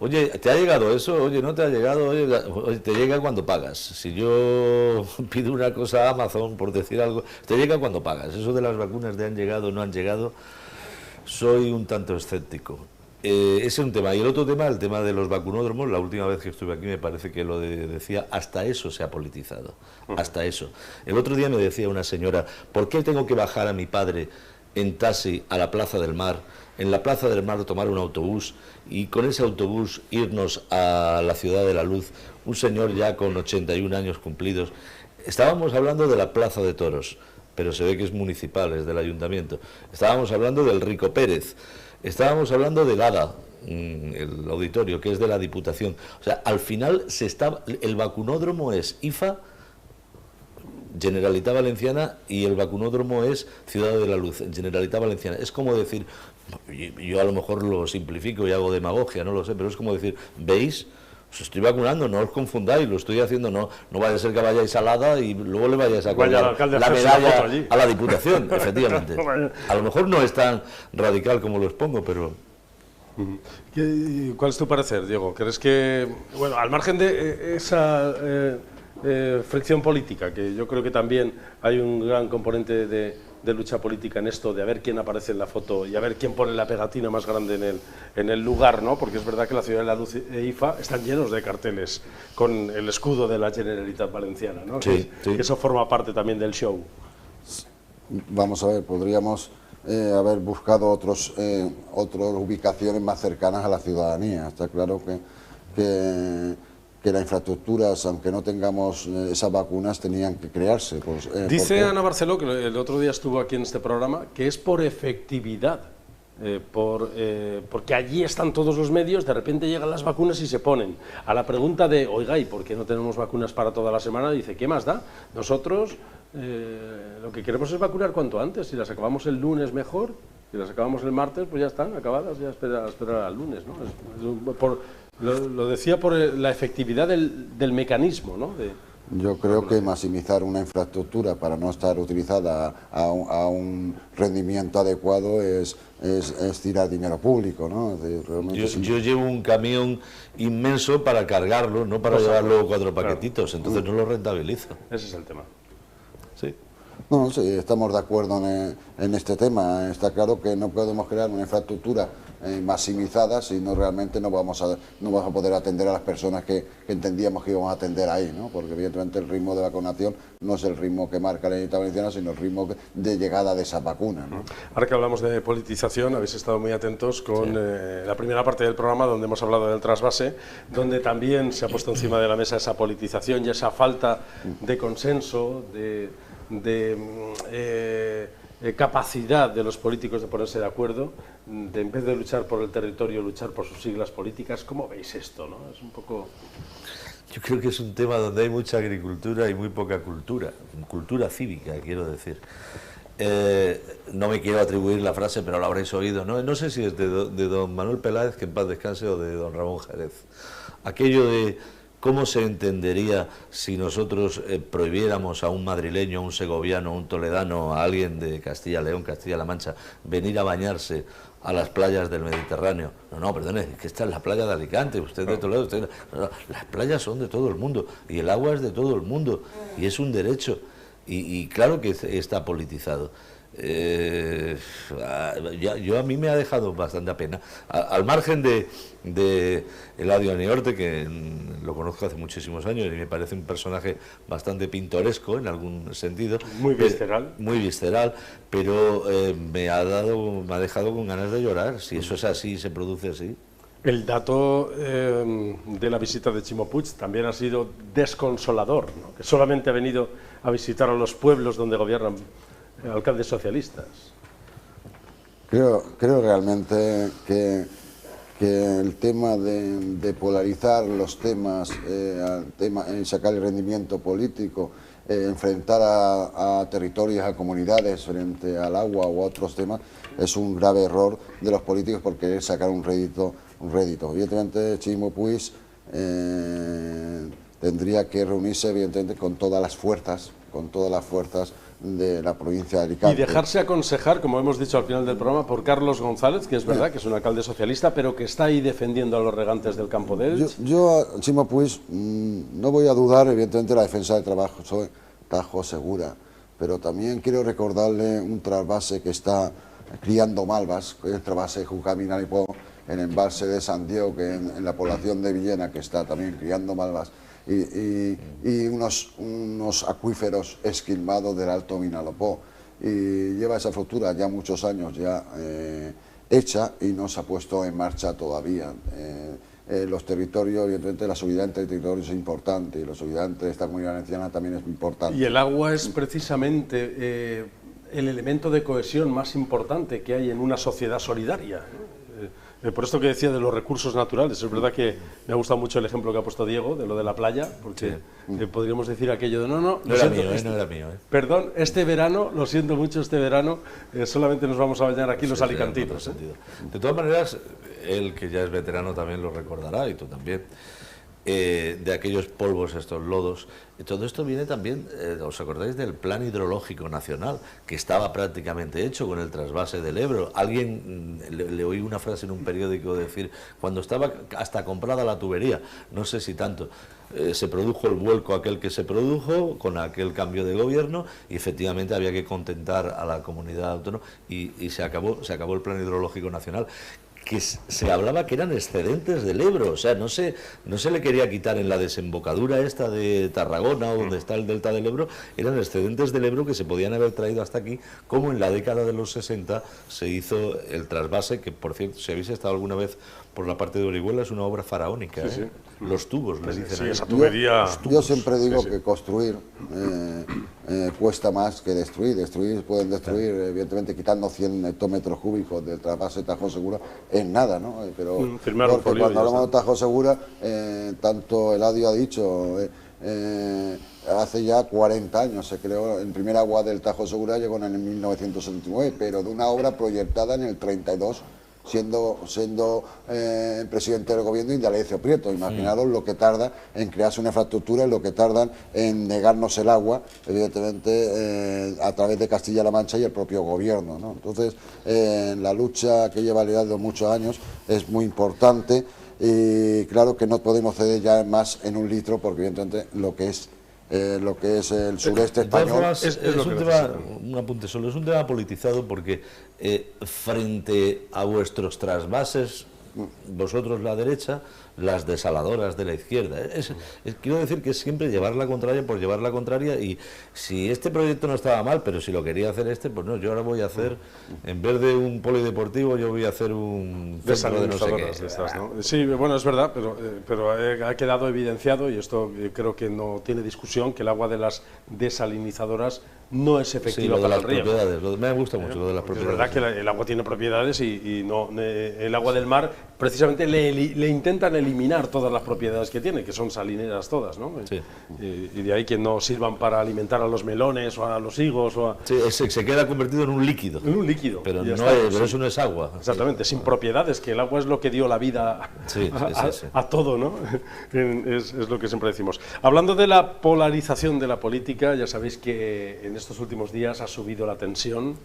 Oye, ¿te ha llegado eso? Oye, ¿no te ha llegado? Oye, te llega cuando pagas. Si yo pido una cosa a Amazon, por decir algo, te llega cuando pagas. Eso de las vacunas de han llegado o no han llegado, soy un tanto escéptico. Ese es un tema. Y el otro tema, el tema de los vacunódromos, la última vez que estuve aquí me parece que lo decía, hasta eso se ha politizado. Hasta eso. El otro día me decía una señora, ¿por qué tengo que bajar a mi padre en taxi a la Plaza del Mar, en la Plaza del Mar tomar un autobús y con ese autobús irnos a la Ciudad de la Luz, un señor ya con 81 años cumplidos? Estábamos hablando de la Plaza de Toros, pero se ve que es municipal, es del ayuntamiento. Estábamos hablando del Rico Pérez, estábamos hablando del ADA, el auditorio, que es de la Diputación. O sea, al final el vacunódromo es IFA, Generalitat Valenciana, y el vacunódromo es Ciudad de la Luz, Generalitat Valenciana. Es como decir, yo a lo mejor lo simplifico y hago demagogia, no lo sé, pero es como decir, ¿veis? Os estoy vacunando, no os confundáis, lo estoy haciendo, no vaya a ser que vayáis al ADA y luego le vayáis a colgar la medalla a la Diputación, efectivamente. A lo mejor no es tan radical como lo expongo, pero... ¿Cuál es tu parecer, Diego? ¿Crees que, bueno, al margen de esa fricción política, que yo creo que también hay un gran componente de lucha política en esto, de a ver quién aparece en la foto y a ver quién pone la pegatina más grande en el lugar, ¿no? Porque es verdad que la Ciudad de la Luz e IFA están llenos de carteles con el escudo de la Generalitat Valenciana, ¿no? Sí, sí. Que eso forma parte también del show. Vamos a ver, podríamos haber buscado otras ubicaciones más cercanas a la ciudadanía. Está claro que las infraestructuras, aunque no tengamos esas vacunas, tenían que crearse. Dice Ana Barceló, que el otro día estuvo aquí en este programa, que es por efectividad, porque allí están todos los medios, de repente llegan las vacunas y se ponen. A la pregunta de, oiga, ¿y por qué no tenemos vacunas para toda la semana? Dice, ¿qué más da? Nosotros lo que queremos es vacunar cuanto antes. Si las acabamos el lunes, mejor. Si las acabamos el martes, pues ya están acabadas, ya esperar al lunes, ¿no? Lo decía por la efectividad del mecanismo, ¿no? Yo creo que maximizar una infraestructura para no estar utilizada a un rendimiento adecuado es tirar dinero público, ¿no? Yo llevo un camión inmenso para cargarlo, no para llevar luego 4 paquetitos, entonces no lo rentabilizo. Ese es el tema. Sí. No, sí, estamos de acuerdo en este tema. Está claro que no podemos crear una infraestructura maximizada si no realmente no vamos a poder atender a las personas que entendíamos que íbamos a atender ahí, ¿no? Porque evidentemente el ritmo de vacunación no es el ritmo que marca la Generalitat Valenciana, sino el ritmo de llegada de esas vacunas, ¿no? Ahora que hablamos de politización, habéis estado muy atentos con la primera parte del programa, donde hemos hablado del trasvase, donde también se ha puesto encima de la mesa esa politización y esa falta de consenso, de capacidad de los políticos de ponerse de acuerdo, de en vez de luchar por el territorio, luchar por sus siglas políticas. ¿Cómo veis esto, no? Es un poco... Yo creo que es un tema donde hay mucha agricultura y muy poca cultura cívica, quiero decir. No me quiero atribuir la frase, pero la habréis oído, ¿no? No sé si es de don Manuel Peláez, que en paz descanse, o de don Ramón Jerez. Aquello de cómo se entendería si nosotros prohibiéramos a un madrileño, a un segoviano, a un toledano, a alguien de Castilla-León, Castilla-La Mancha, venir a bañarse a las playas del Mediterráneo. No, perdone, que esta es la playa de Alicante, usted de Toledo, las playas son de todo el mundo y el agua es de todo el mundo y es un derecho y claro que está politizado. A mí me ha dejado bastante pena, al margen de Eladio Aniorte, que lo conozco hace muchísimos años y me parece un personaje bastante pintoresco en algún sentido, muy visceral, pero me ha dejado con ganas de llorar. Si eso es así, se produce así. El dato de la visita de Ximo Puig también ha sido desconsolador, ¿no? Que solamente ha venido a visitar a los pueblos donde gobiernan alcaldes socialistas. Creo realmente que el tema de polarizar los temas, sacar el rendimiento político, enfrentar a territorios, a comunidades frente al agua o a otros temas, es un grave error de los políticos por querer sacar un rédito. Evidentemente, Ximo Puig tendría que reunirse evidentemente con todas las fuerzas de la provincia de Alicante. Y dejarse aconsejar, como hemos dicho al final del programa, por Carlos González, que es verdad que es un alcalde socialista, pero que está ahí defendiendo a los regantes del campo de Elche. Yo a Ximo Puig no voy a dudar, evidentemente, la defensa del trabajo, soy Tajo segura, pero también quiero recordarle un trasvase que está criando malvas, que es el trasvase de Jucamina-Alipó, en el embalse de San Diego, que en la población de Villena, que está también criando malvas, y unos acuíferos esquilmados del Alto Vinalopó, y lleva esa fractura ya muchos años hecha y no se ha puesto en marcha todavía. Los territorios, evidentemente la seguridad entre territorios es importante y la seguridad entre esta comunidad valenciana también es importante. Y el agua es precisamente el elemento de cohesión más importante que hay en una sociedad solidaria. Por esto que decía de los recursos naturales, es verdad que me ha gustado mucho el ejemplo que ha puesto Diego, de lo de la playa, porque podríamos decir aquello de no era mío. Perdón, este verano, lo siento mucho, este verano solamente nos vamos a bañar aquí los alicantinos. De todas maneras, él que ya es veterano también lo recordará, y tú también. de aquellos polvos, estos lodos. Todo esto viene también, ¿os acordáis del Plan Hidrológico Nacional, que estaba prácticamente hecho con el trasvase del Ebro? Alguien, le oí una frase en un periódico decir, cuando estaba hasta comprada la tubería, no sé si tanto, se produjo el vuelco aquel que se produjo con aquel cambio de gobierno y efectivamente había que contentar a la comunidad autónoma y se acabó el Plan Hidrológico Nacional, que se hablaba que eran excedentes del Ebro, o sea, no se le quería quitar en la desembocadura esta de Tarragona, o donde está el delta del Ebro, eran excedentes del Ebro que se podían haber traído hasta aquí, como en la década de los 60 se hizo el trasvase, que por cierto, si habéis estado alguna vez por la parte de Orihuela, es una obra faraónica, sí, sí. Los tubos, le dicen. Esa tubería... Yo siempre digo que construir cuesta más que destruir. Pueden destruir, evidentemente, quitando 100 hectómetros cúbicos del trasvase Tajo Segura, es nada, ¿no? Pero porque cuando hablamos de Tajo Segura, tanto Eladio ha dicho, hace ya 40 años se creó, el primer agua del Tajo Segura llegó en el 1979, pero de una obra proyectada en el 32, siendo presidente del gobierno Indalecio Prieto. Imaginaros lo que tarda en crearse una infraestructura y lo que tardan en negarnos el agua, evidentemente, a través de Castilla-La Mancha y el propio gobierno, ¿no? Entonces, la lucha que lleva liderando muchos años es muy importante y claro que no podemos ceder ya más en un litro, porque evidentemente lo que es el sureste español. Es un tema, un apunte solo, es un tema politizado porque frente a vuestros trasvases, vosotros la derecha, las desaladoras de la izquierda. Quiero decir que es siempre llevar la contraria por llevar la contraria, y si este proyecto no estaba mal, pero si lo quería hacer pues no, yo ahora voy a hacer, en vez de un polideportivo, yo voy a hacer un centro de no sé qué. Estas, ¿no? Sí, bueno, es verdad, pero ha quedado evidenciado, y esto creo que no tiene discusión, que el agua de las desalinizadoras no es efectiva para el río. Me gusta mucho lo de las propiedades. Es verdad que el agua tiene propiedades y no, el agua del mar precisamente le intentan eliminar todas las propiedades que tiene, que son salineras todas, ¿no? Sí. Y de ahí que no sirvan para alimentar a los melones o a los higos. Sí, se queda convertido en un líquido. En un líquido. Pero eso no es agua. Exactamente, sin propiedades, que el agua es lo que dio la vida a todo, ¿no? Es lo que siempre decimos. Hablando de la polarización de la política, ya sabéis que en estos últimos días ha subido la tensión.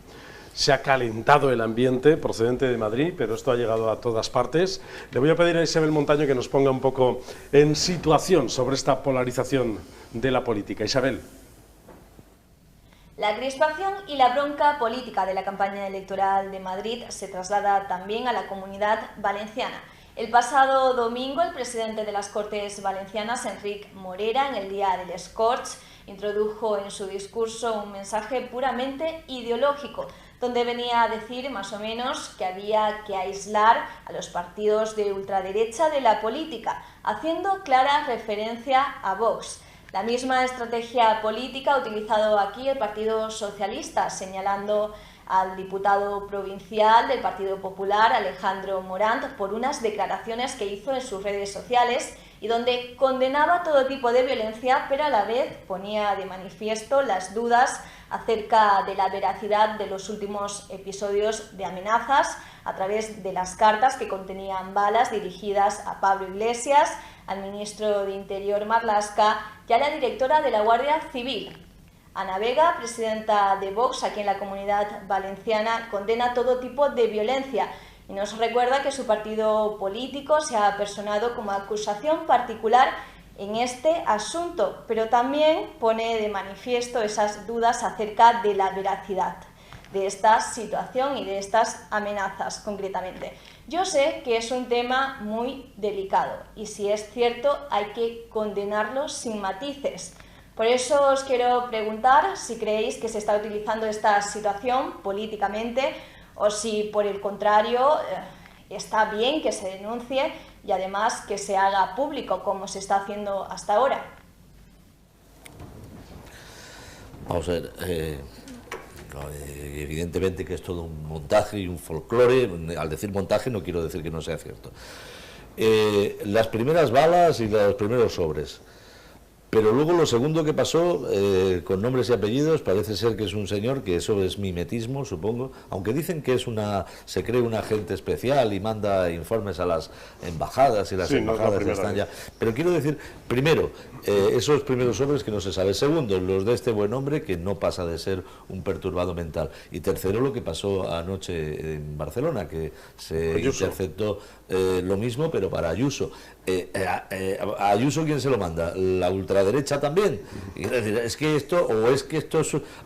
Se ha calentado el ambiente procedente de Madrid, pero esto ha llegado a todas partes. Le voy a pedir a Isabel Montaño que nos ponga un poco en situación sobre esta polarización de la política. Isabel. La crispación y la bronca política de la campaña electoral de Madrid se traslada también a la Comunidad Valenciana. El pasado domingo, el presidente de las Cortes Valencianas, Enric Morera, en el día del Scorch, introdujo en su discurso un mensaje puramente ideológico, donde venía a decir más o menos que había que aislar a los partidos de ultraderecha de la política, haciendo clara referencia a Vox. La misma estrategia política ha utilizado aquí el Partido Socialista, señalando al diputado provincial del Partido Popular, Alejandro Morant, por unas declaraciones que hizo en sus redes sociales y donde condenaba todo tipo de violencia, pero a la vez ponía de manifiesto las dudas acerca de la veracidad de los últimos episodios de amenazas a través de las cartas que contenían balas dirigidas a Pablo Iglesias, al ministro de Interior Marlaska y a la directora de la Guardia Civil. Ana Vega, presidenta de Vox aquí en la Comunidad Valenciana, condena todo tipo de violencia y nos recuerda que su partido político se ha personado como acusación particular en este asunto, pero también pone de manifiesto esas dudas acerca de la veracidad de esta situación y de estas amenazas concretamente. Yo sé que es un tema muy delicado y si es cierto hay que condenarlo sin matices. Por eso os quiero preguntar si creéis que se está utilizando esta situación políticamente o si por el contrario está bien que se denuncie y además que se haga público como se está haciendo hasta ahora. Vamos a ver, evidentemente que es todo un montaje y un folclore. Al decir montaje no quiero decir que no sea cierto. Las primeras balas y los primeros sobres. Pero luego lo segundo que pasó, con nombres y apellidos, parece ser que es un señor, que eso es mimetismo, supongo, aunque dicen que se cree un agente especial y manda informes a las embajadas y las embajadas están ya. Pero quiero decir, primero, esos primeros hombres que no se sabe. Segundo, los de este buen hombre que no pasa de ser un perturbado mental. Y tercero, lo que pasó anoche en Barcelona, que se interceptó lo mismo, pero para Ayuso. ¿A Ayuso quién se lo manda? ¿La ultraderecha también? Y es decir, es que esto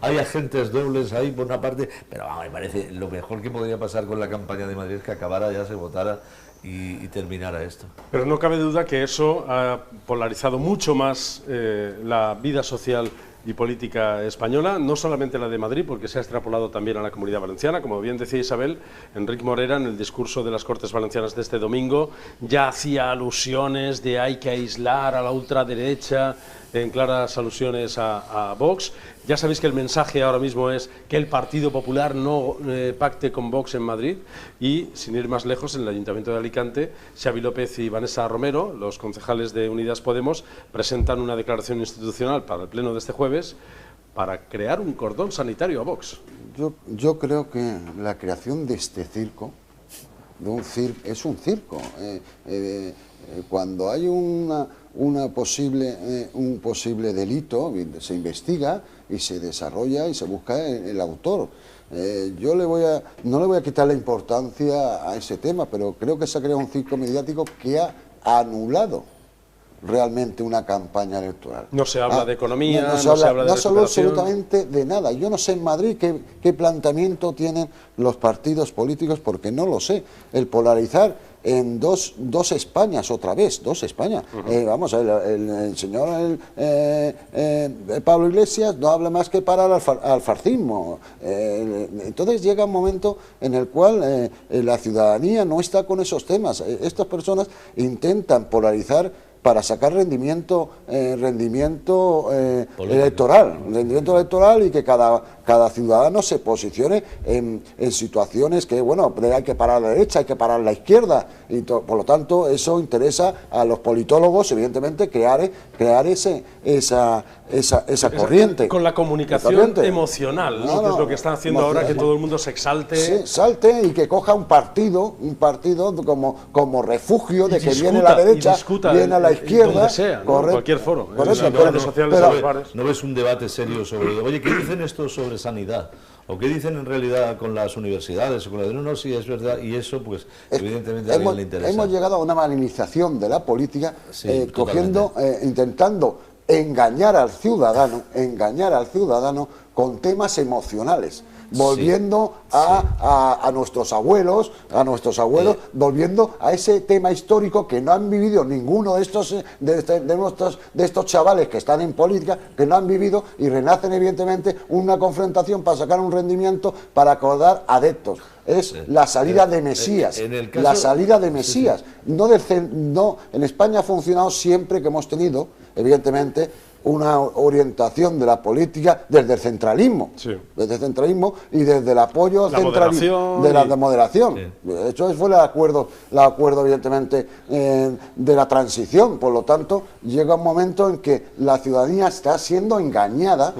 hay agentes dobles ahí por una parte, pero vamos, me parece lo mejor que podría pasar con la campaña de Madrid es que acabara ya, se votara y terminara esto. Pero no cabe duda que eso ha polarizado mucho más la vida social y política española, no solamente la de Madrid, porque se ha extrapolado también a la Comunidad Valenciana. Como bien decía Isabel, Enric Morera, en el discurso de las Cortes Valencianas de este domingo, ya hacía alusiones de hay que aislar a la ultraderecha, en claras alusiones a Vox. Ya sabéis que el mensaje ahora mismo es que el Partido Popular no pacte con Vox en Madrid, y, sin ir más lejos, en el Ayuntamiento de Alicante, Xavi López y Vanessa Romero, los concejales de Unidas Podemos, presentan una declaración institucional para el pleno de este jueves para crear un cordón sanitario a Vox. Yo creo que la creación de este circo, es un circo. Cuando hay un posible delito, se investiga y se desarrolla y se busca el autor. Yo no le voy a quitar la importancia a ese tema, pero creo que se ha creado un circo mediático que ha anulado realmente una campaña electoral. No se habla de economía, no se habla de absolutamente de nada. Yo no sé en Madrid qué planteamiento tienen los partidos políticos, porque no lo sé. El polarizar en dos Españas, otra vez, dos Españas. Vamos, el señor Pablo Iglesias no habla más que para al fascismo. Entonces llega un momento en el cual la ciudadanía no está con esos temas. Estas personas intentan polarizar para sacar rendimiento electoral y que cada ciudadano se posicione en situaciones que, bueno, hay que parar a la derecha, hay que parar a la izquierda, y por lo tanto eso interesa a los politólogos, evidentemente, crear esa corriente. Con la comunicación emocional, ¿no? Que es lo que están haciendo ahora, que todo el mundo se exalte. Sí, salte y que coja un partido como refugio de que viene la derecha, viene a la izquierda. Donde sea, ¿no? En cualquier foro. Correcto, en las redes sociales, en los bares. ¿No ves un debate serio sobre, oye, qué dicen esto sobre sanidad? ¿O qué dicen en realidad con las universidades? No, sí, es verdad, y eso, pues, evidentemente a alguien le interesa. Hemos llegado a una malinización de la política, intentando engañar al ciudadano con temas emocionales, volviendo a nuestros abuelos, volviendo a ese tema histórico que no han vivido ninguno de estos chavales que están en política, que no han vivido, y renacen evidentemente una confrontación para sacar un rendimiento, para acordar adeptos. Es la salida de Mesías, la salida de Mesías. En España ha funcionado siempre que hemos tenido, evidentemente, una orientación de la política desde el centralismo, y desde el apoyo al centralismo, de la moderación. De hecho, fue el acuerdo evidentemente de la transición. Por lo tanto, llega un momento en que la ciudadanía está siendo engañada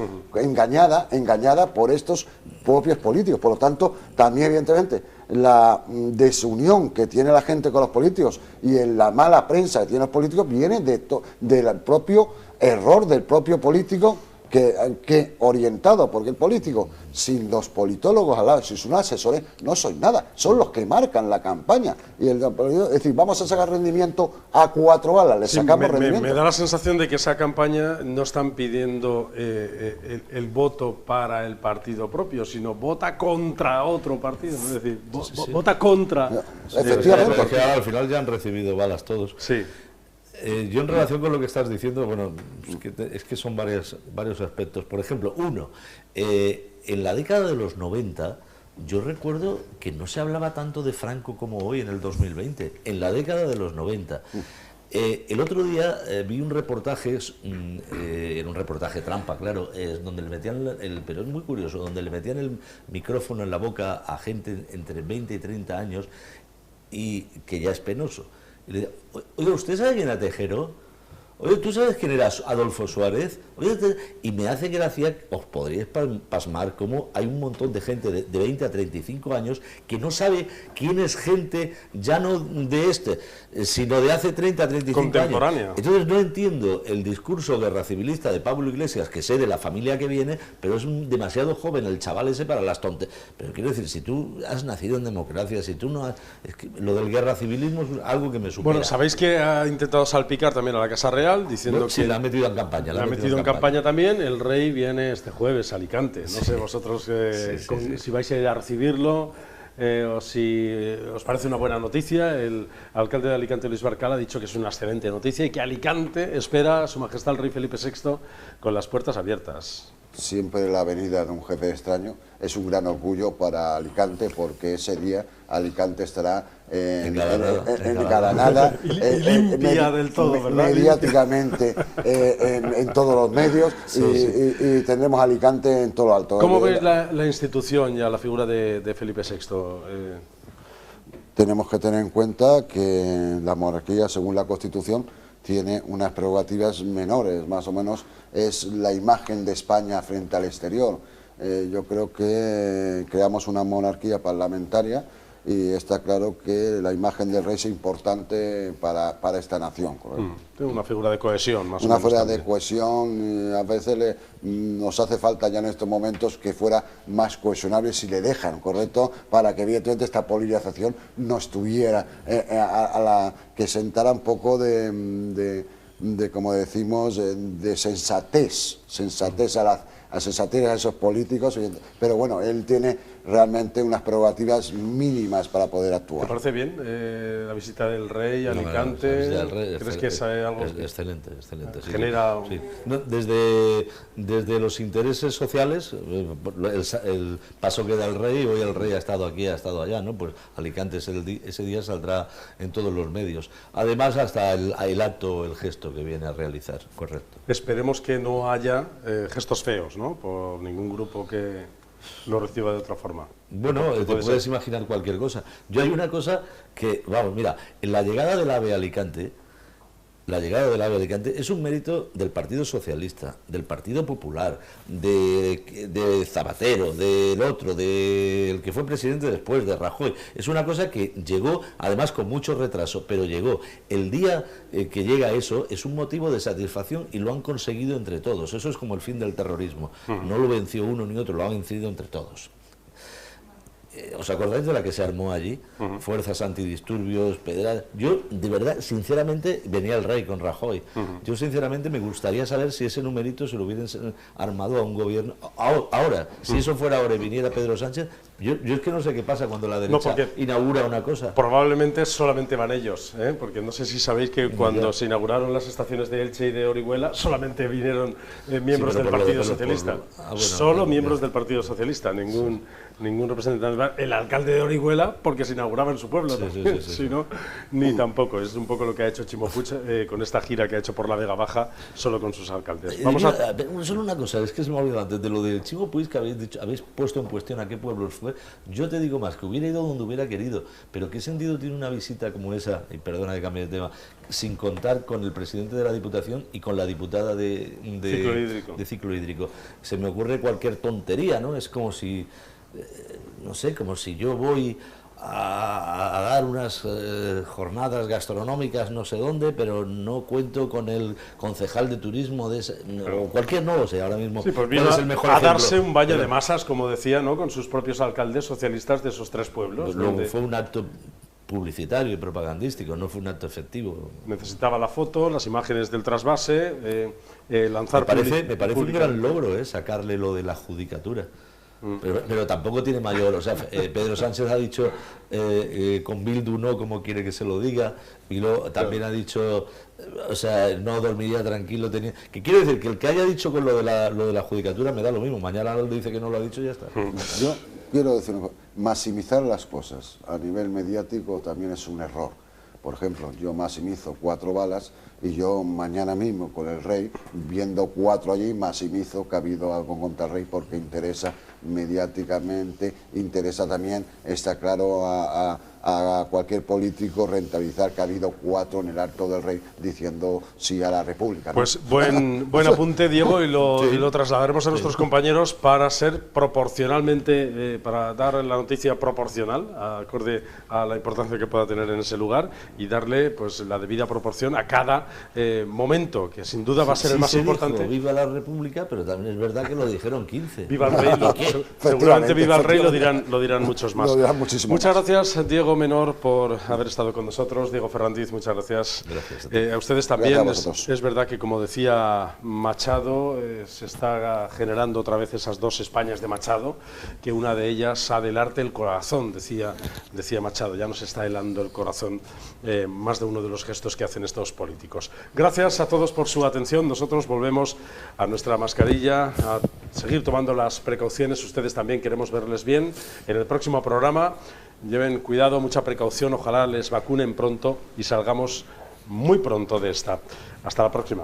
por estos propios políticos. Por lo tanto, también evidentemente la desunión que tiene la gente con los políticos y la mala prensa que tienen los políticos viene del propio error del propio político, que orientado, porque el político, sin los politólogos al lado, sin sus asesores, no soy nada, son los que marcan la campaña. Y es decir, vamos a sacar rendimiento a 4 balas, le sacamos rendimiento. Me da la sensación de que esa campaña no están pidiendo el voto para el partido propio, sino vota contra otro partido, es decir, vota contra. Efectivamente. Porque ahora al final ya han recibido balas todos. Sí. Yo en relación con lo que estás diciendo, bueno, es que son varios aspectos. Por ejemplo, uno, en la década de los 90, yo recuerdo que no se hablaba tanto de Franco como hoy en el 2020, en la década de los 90. El otro día vi un reportaje, era un reportaje trampa, claro, donde le metían, pero es muy curioso, donde le metían el micrófono en la boca a gente entre 20 y 30 años, y que ya es penoso. Y le digo, oiga, ¿usted sabe quién era Tejero? Oye, ¿tú sabes quién era Adolfo Suárez? Oye, y me hace gracia, os podríais pasmar, cómo hay un montón de gente de 20 a 35 años que no sabe quién es gente, ya no de sino de hace 30 a 35 contemporánea. años. Entonces no entiendo el discurso guerra civilista de Pablo Iglesias, que sé de la familia que viene, pero es demasiado joven el chaval ese para las tontes. Pero quiero decir, si tú has nacido en democracia, si tú no has... Es que lo del guerra civilismo es algo que me supera. Bueno, sabéis que ha intentado salpicar también a la Casa Real, diciendo sí, que... la ha metido en campaña. La ha metido en campaña también. El rey viene este jueves a Alicante. No sé vosotros si vais a ir a recibirlo o si os parece una buena noticia. El alcalde de Alicante, Luis Barcal, ha dicho que es una excelente noticia y que Alicante espera a Su Majestad el Rey Felipe VI con las puertas abiertas. Siempre la venida de un jefe extraño es un gran orgullo para Alicante, porque ese día Alicante estará engalanada y limpia del todo, ¿verdad? Mediáticamente en todos los medios y tendremos Alicante en todo lo alto. ¿Cómo veis la institución y a la figura de Felipe VI? Tenemos que tener en cuenta que la monarquía, según la Constitución, tiene unas prerrogativas menores, más o menos es la imagen de España frente al exterior. Yo creo que creamos una monarquía parlamentaria y está claro que la imagen del rey es importante para esta nación. Una figura de cohesión, más o menos. Una figura de cohesión, y a veces nos hace falta ya en estos momentos que fuera más cohesionable si le dejan, ¿correcto? Para que evidentemente esta polarización no estuviera, que sentara un poco de como decimos, de sensatez a sensatez a esos políticos, pero bueno, él tiene realmente unas prerrogativas mínimas para poder actuar. ¿Te parece bien la visita del rey a Alicante? ¿Crees que es algo excelente? Sí, genera sí. No, desde los intereses sociales, el paso que da el rey, hoy el rey ha estado aquí, ha estado allá, ¿no? Pues Alicante ese día saldrá en todos los medios. Además, hasta el acto, el gesto que viene a realizar, correcto. Esperemos que no haya gestos feos, ¿no? Por ningún grupo que lo reciba de otra forma. Bueno, te puedes imaginar cualquier cosa. Yo hay una cosa que, vamos, mira, en la llegada del AVE a Alicante, es un mérito del Partido Socialista, del Partido Popular, de Zapatero, del otro, del que fue presidente después, de Rajoy. Es una cosa que llegó, además con mucho retraso, pero llegó. El día que llega eso es un motivo de satisfacción y lo han conseguido entre todos. Eso es como el fin del terrorismo. No lo venció uno ni otro, lo han vencido entre todos. ¿Os acordáis de la que se armó allí? Fuerzas antidisturbios, pedradas. Yo, de verdad, sinceramente, venía el rey con Rajoy. Yo, sinceramente, me gustaría saber si ese numerito se lo hubieran armado a un gobierno. Ahora, si eso fuera ahora y viniera Pedro Sánchez, yo es que no sé qué pasa cuando la derecha inaugura una cosa. Probablemente solamente van ellos, porque no sé si sabéis que cuando se inauguraron las estaciones de Elche y de Orihuela, solamente vinieron miembros del Partido Socialista. Solo miembros del Partido Socialista, ningún representante. El alcalde de Orihuela, porque se inauguraba en su pueblo, si no, ni tampoco. Es un poco lo que ha hecho Chimo Puig con esta gira que ha hecho por la Vega Baja, solo con sus alcaldes. Solo una cosa, es que se me ha olvidado antes de lo del Chimo Puig que habéis puesto en cuestión a qué pueblos fue. Yo te digo más, que hubiera ido donde hubiera querido, pero ¿qué sentido tiene una visita como esa, y perdona que cambie de tema, sin contar con el presidente de la Diputación y con la diputada de ciclo hídrico? Se me ocurre cualquier tontería, ¿no? Es como si... no sé, como si yo voy a dar unas jornadas gastronómicas no sé dónde, pero no cuento con el concejal de turismo o cualquier, no lo sé, ahora mismo. Sí, pues vino a darse un baño de masas, como decía, ¿no? Con sus propios alcaldes socialistas de esos tres pueblos. Luego fue un acto publicitario y propagandístico, no fue un acto efectivo. Necesitaba la foto, las imágenes del trasvase, lanzar... Me parece un gran logro, sacarle lo de la judicatura. Pero tampoco tiene mayor, o sea, Pedro Sánchez ha dicho con Bildu no, como quiere que se lo diga, y luego también ha dicho, o sea, no dormiría tranquilo, que quiero decir que el que haya dicho con lo de la judicatura me da lo mismo, mañana lo dice que no lo ha dicho y ya está. Yo quiero decir, maximizar las cosas a nivel mediático también es un error. Por ejemplo, yo maximizo 4 balas y yo mañana mismo con el rey, viendo 4 allí, maximizo que ha habido algo contra el rey porque interesa mediáticamente, interesa también, está claro, a a cualquier político rentabilizar que ha habido 4 en el Alto del Rey diciendo sí a la República, ¿no? Pues buen apunte, Diego, y lo trasladaremos a nuestros compañeros para ser proporcionalmente, para dar la noticia proporcional, acorde a la importancia que pueda tener en ese lugar, y darle pues la debida proporción a cada momento, que sin duda va a ser el más importante. Dijo, viva la República, pero también es verdad que lo dijeron 15. Viva el Rey, seguramente viva el Rey lo dirán muchos más. Lo dirán muchísimo muchas más. Gracias, Diego Menor, por haber estado con nosotros. Diego Ferrandiz, muchas gracias. Gracias a ustedes también. Gracias a es verdad que, como decía Machado, se está generando otra vez esas dos Españas de Machado, que una de ellas ha del arte el corazón, decía Machado. Ya nos está helando el corazón más de uno de los gestos que hacen estos políticos. Gracias a todos por su atención. Nosotros volvemos a nuestra mascarilla, a seguir tomando las precauciones. Ustedes también, queremos verles bien en el próximo programa. Lleven cuidado, mucha precaución, ojalá les vacunen pronto y salgamos muy pronto de esta. Hasta la próxima.